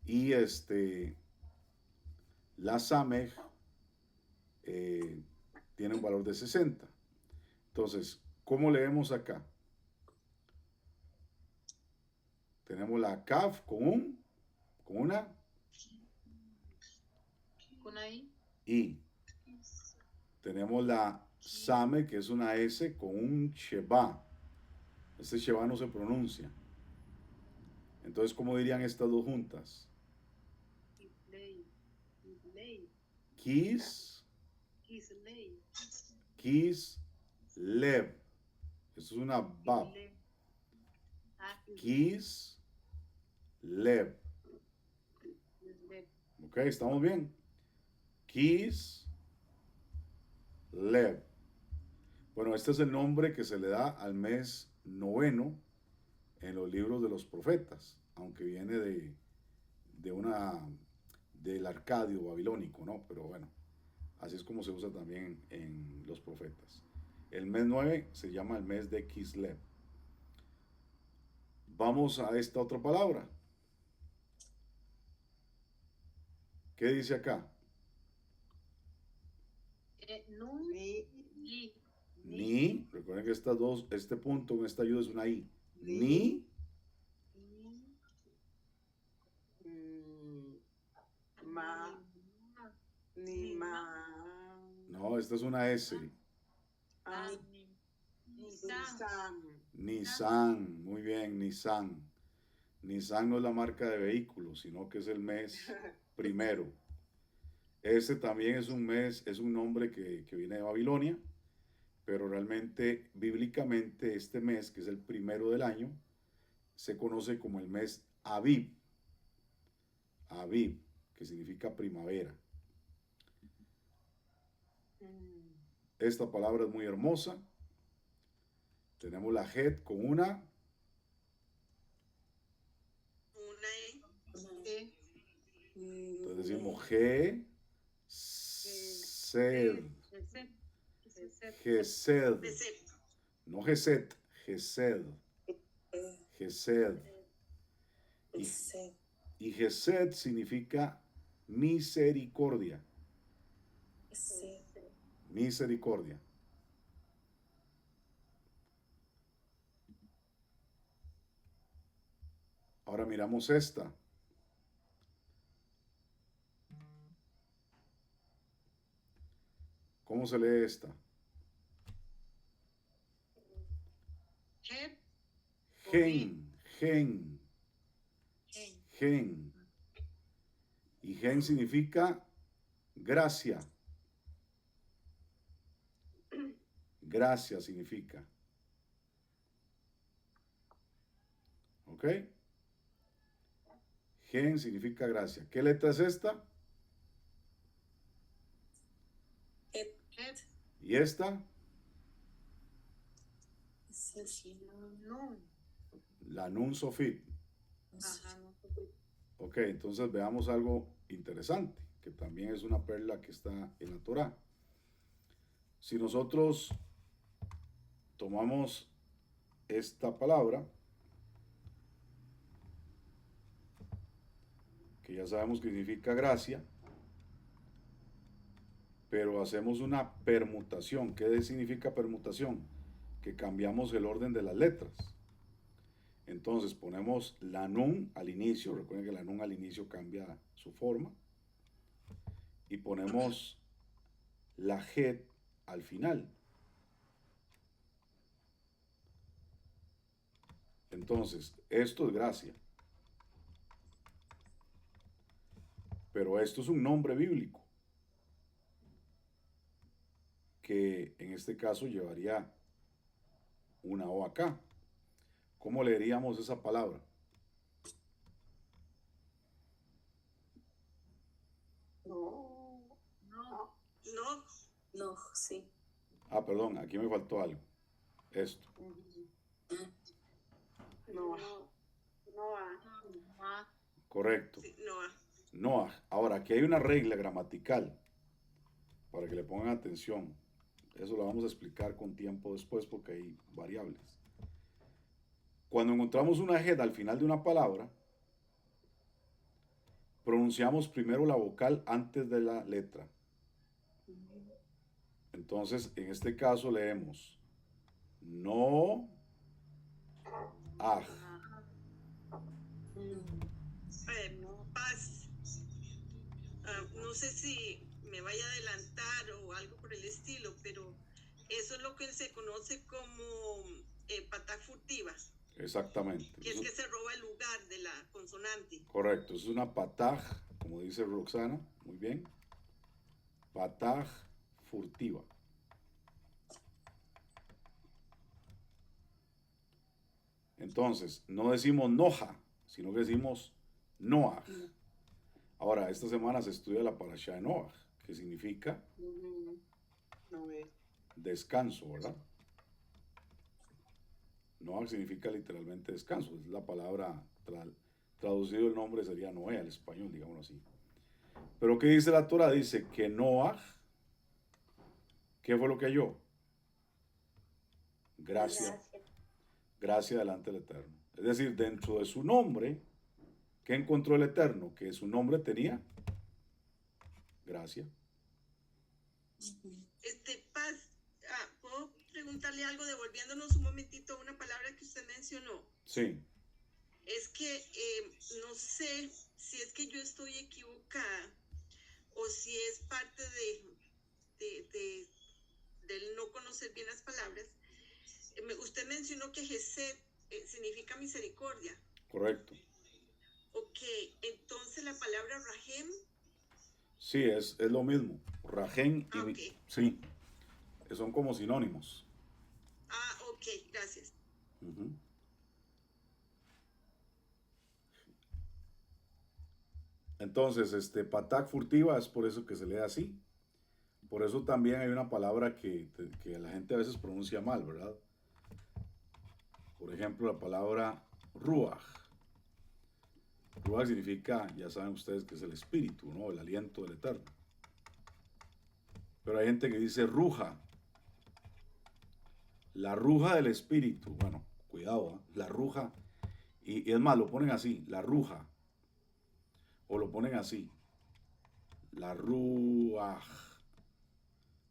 Y la Samec tiene un valor de 60. Entonces, ¿cómo leemos acá? Tenemos la Kaf con una Con ahí. I. Tenemos la Same, que es una S, con un Sheba. Este Sheba no se pronuncia. Entonces, ¿cómo dirían estas dos juntas? Kis, Kis, Lev. Esto es una Bab. Kis, Lev. Ok, ¿estamos bien? Kis, Lev. Bueno, este es el nombre que se le da al mes noveno en los libros de los profetas, aunque viene del Arcadio babilónico, ¿no? Pero bueno, así es como se usa también en los profetas. El mes 9 se llama el mes de Kislev. Vamos a esta otra palabra. ¿Qué dice acá? Ni, recuerden que este punto en esta ayuda es una I. Ni, Ni ma, no, esta es una S. Nisan, Nissan, muy bien, Nissan. Nissan no es la marca de vehículos, sino que es el mes primero. Este también es un mes, es un nombre que viene de Babilonia, pero realmente, bíblicamente, este mes, que es el primero del año, se conoce como el mes Aviv. Aviv, que significa primavera. Esta palabra es muy hermosa. Tenemos la Het con una. E. Entonces decimos G, Sed. Gesed. Besed. No Geset, Gesed. Gesed. Y Gesed significa misericordia. Misericordia. Ahora miramos esta. ¿Cómo se lee esta? Gen, gen, Gen. Y gen significa gracia. Gracia significa. ¿Ok? Gen significa gracia. ¿Qué letra es esta? Et. ¿Y esta? Sí, sí, No. La Nun Sofit. Ajá, no. Ok, entonces veamos algo interesante, que también es una perla que está en la Torá. Si nosotros tomamos esta palabra, que ya sabemos que significa gracia, pero hacemos una permutación. ¿Qué significa permutación? Que cambiamos el orden de las letras. Entonces ponemos la nun al inicio, recuerden que la nun al inicio cambia su forma, y ponemos la het al final. Entonces, esto es gracia. Pero esto es un nombre bíblico, que en este caso llevaría una O acá. ¿Cómo leeríamos esa palabra? No. No. No, no, sí. Ah, perdón, aquí me faltó algo. Esto. No. No. Correcto. sí, no. Noah. Ahora, aquí hay una regla gramatical para que le pongan atención. Eso lo vamos a explicar con tiempo después porque hay variables. Cuando encontramos una het al final de una palabra, pronunciamos primero la vocal antes de la letra. Entonces, en este caso leemos no, aj. Paz. No sé si me vaya a adelantar o algo por el estilo, pero eso es lo que se conoce como patá furtiva, Exactamente. que es que se roba el lugar de la consonante. Correcto, es una pataj, como dice Roxana, muy bien. Pataj furtiva. Entonces, no decimos noja, sino que decimos noaj. Ahora, esta semana se estudia la parashá de Noaj, que significa No es. descanso, ¿verdad? Noaj significa literalmente descanso, es la palabra, traducido el nombre sería Noé al español, digámoslo así. Pero ¿qué dice la Torah? Dice que Noaj, ¿qué fue lo que halló? Gracia. Gracia delante del Eterno. Es decir, dentro de su nombre, ¿qué encontró el Eterno? Que su nombre tenía gracia. Paz, ¿puedo preguntarle algo devolviéndonos un momentito a una palabra que usted mencionó? Sí. Es que no sé si es que yo estoy equivocada o si es parte del no conocer bien las palabras. Usted mencionó que Gesed significa misericordia. Correcto. Ok, entonces la palabra Rahem. Sí, es lo mismo. Rajem y Ok. sí, son como sinónimos. Ok, gracias. Uh-huh. Entonces, patak furtiva es por eso que se lee así. Por eso también hay una palabra que la gente a veces pronuncia mal, ¿verdad? Por ejemplo, la palabra ruach. Ruach significa, ya saben ustedes que es el espíritu, ¿no? El aliento del Eterno. Pero hay gente que dice ruja. La ruja del espíritu. Bueno, cuidado, ¿eh? La ruja. Y es más, lo ponen así, la ruja. O lo ponen así, la ruaj.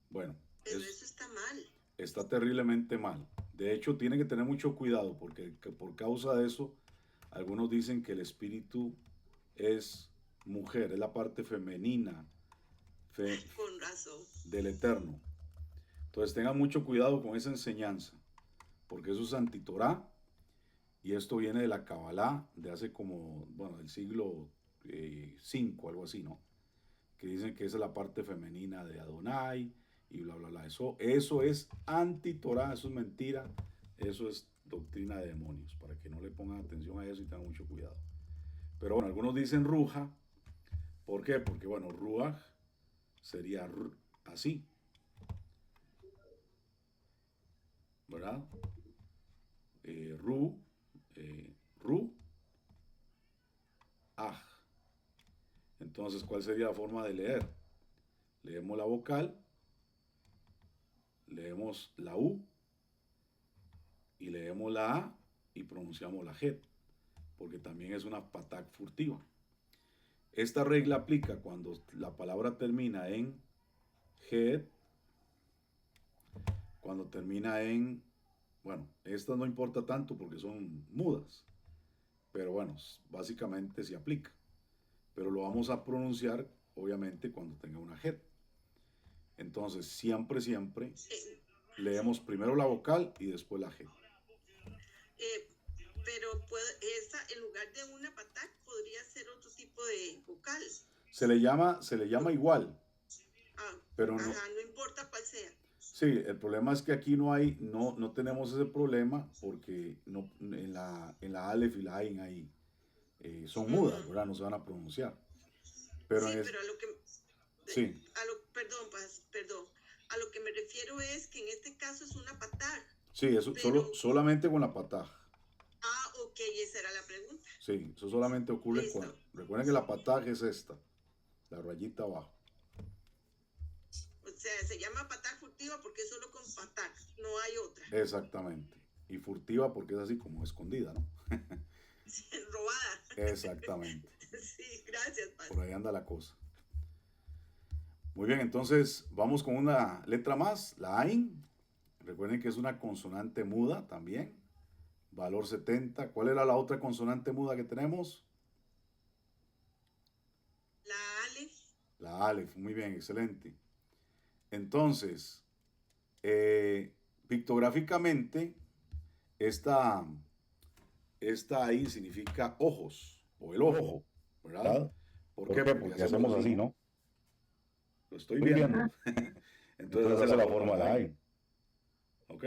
Bueno, Pero eso está mal. está terriblemente mal. De hecho, tienen que tener mucho cuidado porque por causa de eso, algunos dicen que el espíritu es mujer, es la parte femenina Con razón. del Eterno. Entonces tengan mucho cuidado con esa enseñanza, porque eso es antitorá Y esto viene de la Kabbalah de hace como, bueno, del siglo V, algo así, ¿no? Que dicen que esa es la parte femenina de Adonai y bla, bla, bla. Eso es anti-Torah, eso es mentira, eso es doctrina de demonios, para que no le pongan atención a eso y tengan mucho cuidado. Pero bueno, algunos dicen ruja. ¿Por qué? Porque bueno, ruach sería así, ¿verdad? Ru, aj. Entonces, ¿cuál sería la forma de leer? Leemos la vocal, leemos la U y leemos la A y pronunciamos la G, porque también es una patak furtiva. Esta regla aplica cuando la palabra termina en G, cuando termina en, bueno, esta no importa tanto porque son mudas, pero bueno, básicamente se aplica. Pero lo vamos a pronunciar, obviamente, cuando tenga una G. Entonces, siempre leemos primero la vocal y después la G. Pero esa, en lugar de una patak, podría ser otro tipo de vocal. Se le llama igual. Pero no, no importa cuál sea. Sí, el problema es que aquí no tenemos ese problema porque no, en la Aleph y la Ain ahí son mudas, ¿verdad? No se van a pronunciar. Pero sí, pero a lo que... Sí. Perdón. A lo que me refiero es que en este caso es una pataj. Sí, eso pero, solamente con la pataj. Ok, esa era la pregunta. Sí, eso solamente ocurre cuando... Recuerden que la pataj es esta, la rayita abajo. O sea, se llama pataj furtiva porque es solo con pataj, no hay otra. Exactamente. Y furtiva porque es así como escondida, ¿no? Robada. Exactamente. Sí, gracias, padre. Por ahí anda la cosa. Muy bien, entonces vamos con una letra más, la Ain. Recuerden que es una consonante muda también. Valor 70. ¿Cuál era la otra consonante muda que tenemos? La Aleph. La Aleph, muy bien, excelente. Entonces, pictográficamente, esta Ain significa ojos, o el ojo, ¿verdad? ¿Por qué? Porque hacemos así, ¿no? Lo estoy viendo. Entonces hace la forma de la Ain. ¿Ok?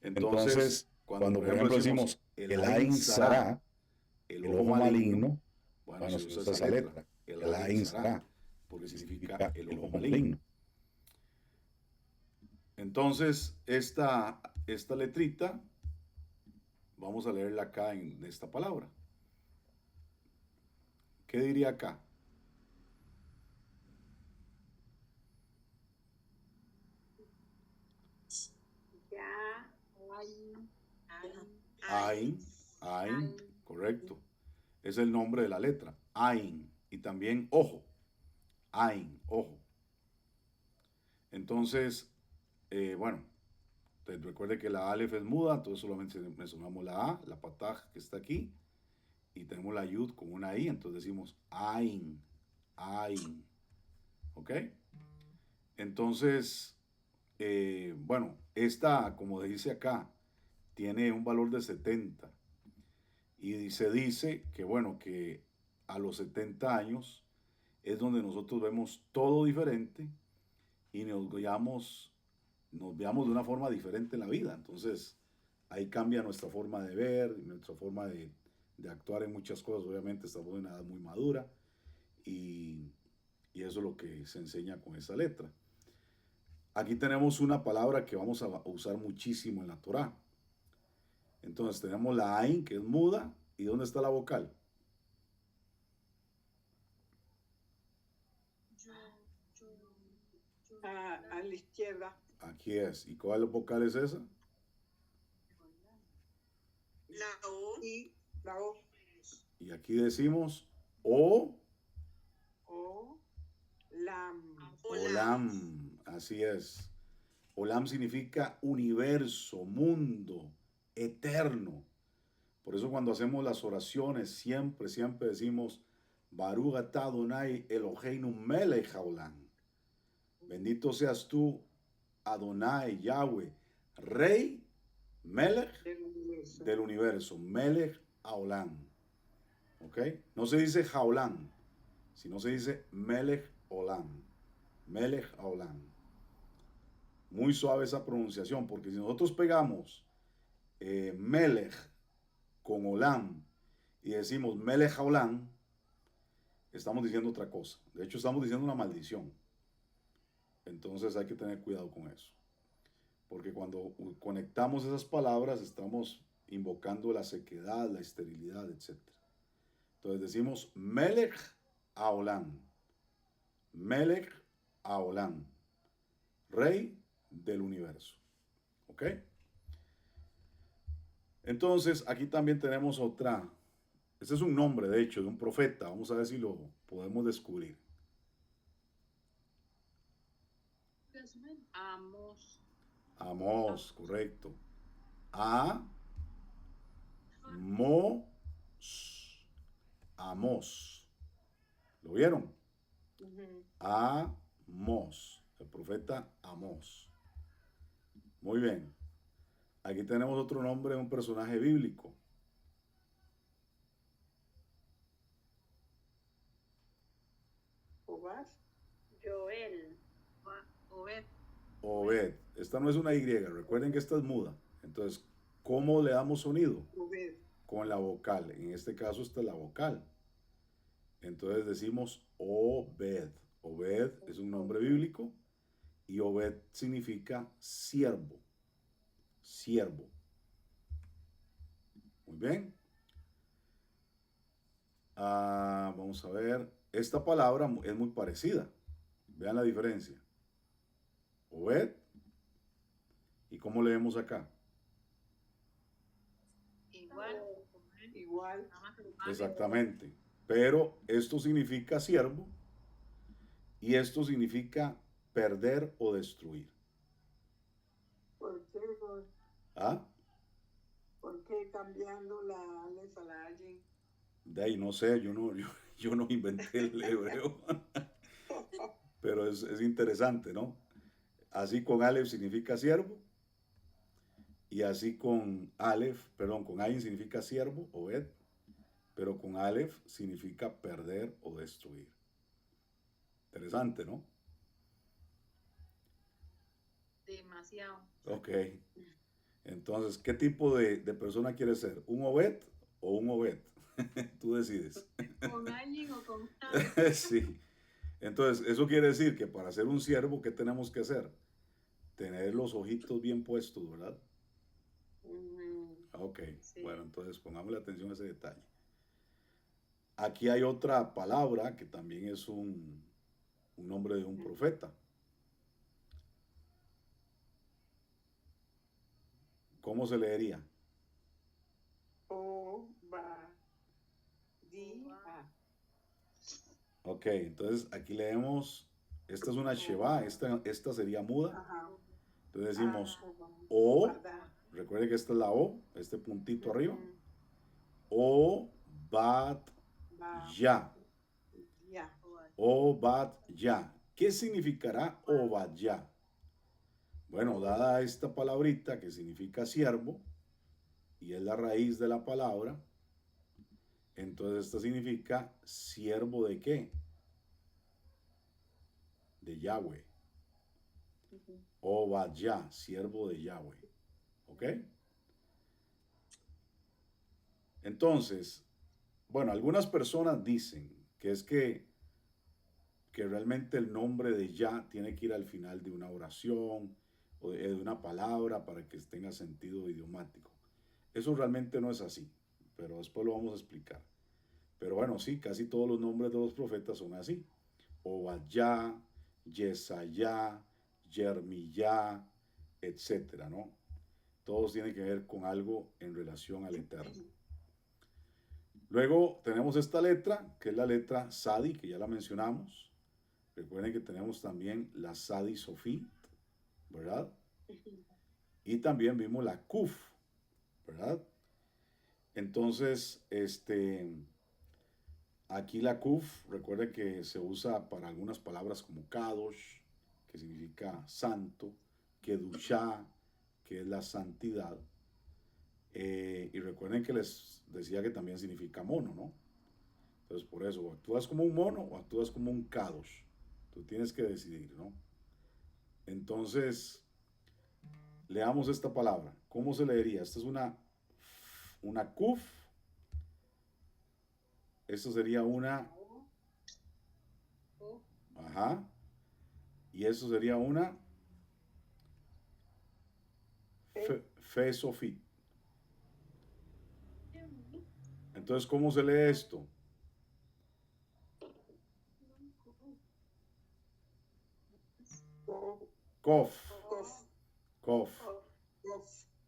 Entonces, cuando por ejemplo decimos el Ain Sará, el ojo maligno, bueno, se usa esa letra, el Ain Sará, porque significa el ojo maligno. Entonces, esta letrita, vamos a leerla acá en esta palabra. ¿Qué diría acá? Ain, correcto. Es el nombre de la letra. Ain. Y también ojo. Ain, ojo. Entonces, bueno, recuerde que la Aleph es muda, entonces solamente mencionamos la A, la pataj que está aquí, y tenemos la Yud con una I, entonces decimos Ain, Ain. ¿Ok? Entonces, bueno, esta, como dice acá, tiene un valor de 70. Y se dice que, bueno, que a los 70 años es donde nosotros vemos todo diferente y nos veamos de una forma diferente en la vida. Entonces, ahí cambia nuestra forma de ver, nuestra forma de actuar en muchas cosas. Obviamente estamos en una edad muy madura y eso es lo que se enseña con esa letra. Aquí tenemos una palabra que vamos a usar muchísimo en la Torá. Entonces tenemos la Ain, que es muda. ¿Y dónde está la vocal? A la izquierda. Aquí es. ¿Y cuál vocal es esa? La O. Y la O. Y aquí decimos O. Olam. Olam. Así es. Olam significa universo, mundo, eterno. Por eso cuando hacemos las oraciones siempre decimos Baruch atah Adonai Eloheinu melech haolam. Bendito seas tú, Adonai, Yahweh, Rey Melech Del universo. del universo. Melech Haolam. ¿Ok? No se dice Jaolam, sino se dice Melech Olam. Melech Haolam. Muy suave esa pronunciación, porque si nosotros pegamos Melech con Olam y decimos Melech Haolam, estamos diciendo otra cosa. De hecho, estamos diciendo una maldición. Entonces hay que tener cuidado con eso. Porque cuando conectamos esas palabras, estamos invocando la sequedad, la esterilidad, etc. Entonces decimos Melech Haolam. Melech Haolam. Rey del universo. ¿Ok? Entonces, aquí también tenemos otra. Este es un nombre, de hecho, de un profeta. Vamos a ver si lo podemos descubrir. Amos. Amós, correcto. Amos. Amós. ¿Lo vieron? Ujú. Amós. El profeta Amós. Muy bien. Aquí tenemos otro nombre de un personaje bíblico. Obad. Joel. Obed. Obed. Esta no es una Y. Recuerden que esta es muda. Entonces, ¿cómo le damos sonido? Obed. Con la vocal. En este caso, esta es la vocal. Entonces decimos Obed. Obed es un nombre bíblico y Obed significa siervo. Siervo. Muy bien. Vamos a ver. Esta palabra es muy parecida. Vean la diferencia. Obed. ¿Y cómo leemos acá? Igual. Igual. Exactamente. Pero esto significa siervo y esto significa perder o destruir. ¿Por qué, ¿Ah? ¿Por qué cambiando la Aleph a la Ayin? De ahí no sé, yo no inventé el hebreo. Pero es interesante, ¿no? Así con Aleph significa siervo. Y así con Aleph, perdón, con Ayin significa siervo, Obed. Pero con Aleph significa perder o destruir. Interesante, ¿no? Demasiado. Ok. Entonces, ¿qué tipo de persona quieres ser? ¿Un Obed o un Obed? Tú decides. ¿Con alguien o con Sí. Entonces, eso quiere decir que para ser un siervo, ¿qué tenemos que hacer? Tener los ojitos bien puestos, ¿verdad? Ok. Sí. Bueno, entonces pongámosle atención a ese detalle. Aquí hay otra palabra que también es un nombre de un profeta. ¿Cómo se leería? Obadiah. Ok, entonces aquí leemos, esta es una Sheva, esta sería muda. Ajá. Entonces decimos O. O, recuerde que esta es la O, este puntito arriba. Ujú. Obadya. Ya. Obadya. ¿Qué significará Obadya? Bueno, dada esta palabrita que significa siervo, y es la raíz de la palabra, entonces esta significa siervo de qué? De Yahweh. Obadya, siervo de Yahweh. ¿Ok? Entonces, bueno, algunas personas dicen que es que realmente el nombre de Yah tiene que ir al final de una oración o de una palabra para que tenga sentido idiomático. Eso realmente no es así, pero después lo vamos a explicar. Pero bueno, sí, casi todos los nombres de los profetas son así. Obadya, Yesayá, Jermiyá, etcétera, ¿no? Todos tienen que ver con algo en relación al Eterno. Luego tenemos esta letra, que es la letra Sadi, que ya la mencionamos. Recuerden que tenemos también la Sadi Sofit, ¿verdad? Y también vimos la Kuf, ¿verdad? Entonces, aquí la Kuf, recuerden que se usa para algunas palabras como Kadosh, que significa santo, Kedushá, que es la santidad, Y recuerden que les decía que también significa mono, ¿no? Entonces, por eso, o actúas como un mono o actúas como un kadosh. Tú tienes que decidir, ¿no? Entonces, leamos esta palabra. ¿Cómo se leería? Esta es una kuf. Esto sería una... Ajá. Y eso sería una... Fe sofit. Entonces, ¿cómo se lee esto? Kof. Kof.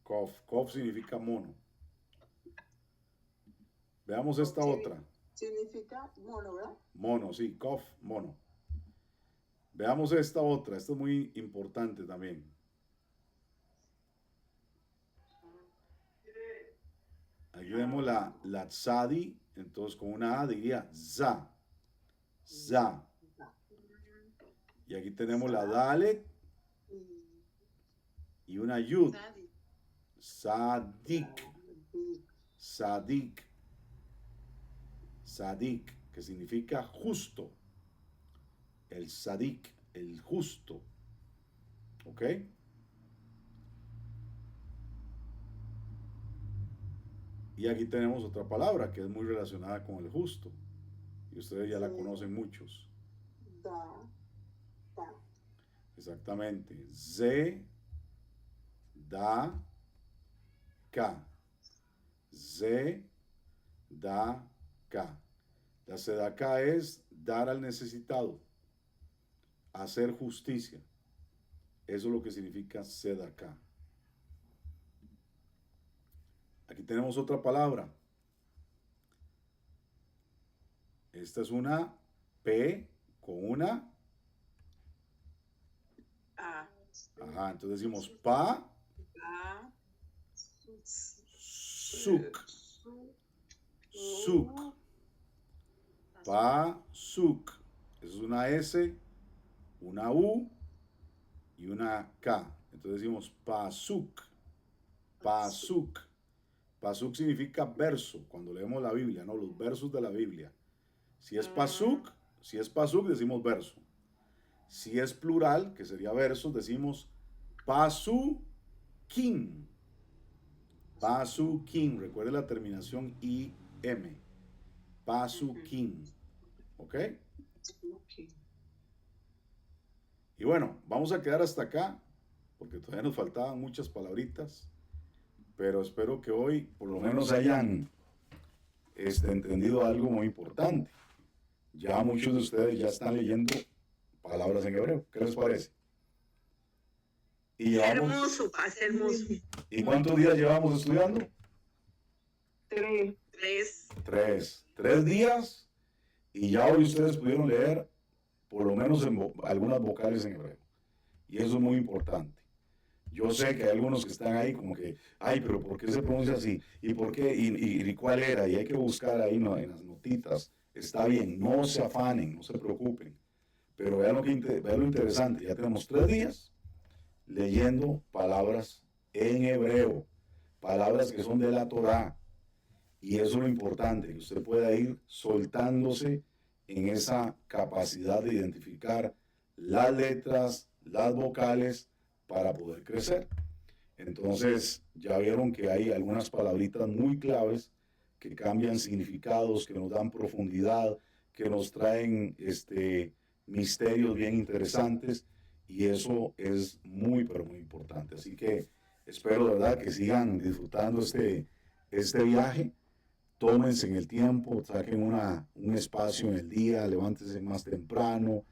Kof. Kof significa mono. Veamos esta otra. Significa mono, ¿verdad? Mono, sí, kof, mono. Veamos esta otra. Esta es muy importante también. Aquí vemos la tzadi, entonces con una A diría za. Za. Y aquí tenemos la dalet y una yud. Sadik. Sadik. Sadik, que significa justo. El sadik, el justo. ¿Ok? Y aquí tenemos otra palabra que es muy relacionada con el justo. Y ustedes ya la conocen muchos. Exactamente. Ze, da, ka. Ze, da, ka. La sedaká es dar al necesitado, hacer justicia. Eso es lo que significa sedaká. Aquí tenemos otra palabra. Esta es una P con una A. Ajá, entonces decimos pa, A. suk, suk, pa, suk. Eso es una S, una U y una K. Entonces decimos pasuk, pasuk. Pasuk significa verso, cuando leemos la Biblia, ¿no? Los versos de la Biblia. Si es pasuk decimos verso. Si es plural, que sería versos, decimos pasukim. Pasukim. Recuerde la terminación IM. Pasukim. ¿Ok? Y bueno, vamos a quedar hasta acá, porque todavía nos faltaban muchas palabritas, pero espero que hoy por lo menos hayan entendido algo muy importante. Ya muchos de ustedes ya están leyendo palabras en hebreo. ¿Qué les parece? Y Hermoso, paz, hermoso. ¿Y cuántos días llevamos estudiando? 3. 3. 3 días, y ya hoy ustedes pudieron leer por lo menos algunas vocales en hebreo. Y eso es muy importante. Yo sé que hay algunos que están ahí como que, ay, pero ¿por qué se pronuncia así? ¿Y por qué? ¿Y cuál era? Y hay que buscar ahí en las notitas. Está bien, no se afanen, no se preocupen. Pero vean lo interesante. Ya tenemos 3 días leyendo palabras en hebreo. Palabras que son de la Torá. Y eso es lo importante, que usted pueda ir soltándose en esa capacidad de identificar las letras, las vocales, para poder crecer. Entonces, ya vieron que hay algunas palabritas muy claves que cambian significados, que nos dan profundidad, que nos traen misterios bien interesantes, y eso es muy, pero muy importante. Así que espero de verdad que sigan disfrutando este viaje. Tómense en el tiempo, saquen un espacio en el día, levántense más temprano,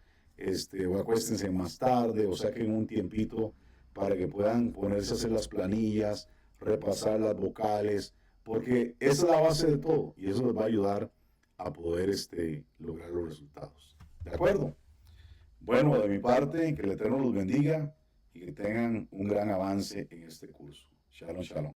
o acuéstense más tarde, o saquen un tiempito para que puedan ponerse a hacer las planillas, repasar las vocales, porque esa es la base de todo y eso les va a ayudar a poder lograr los resultados. ¿De acuerdo? Bueno, de mi parte, que el Eterno los bendiga y que tengan un gran avance en este curso. Shalom, shalom.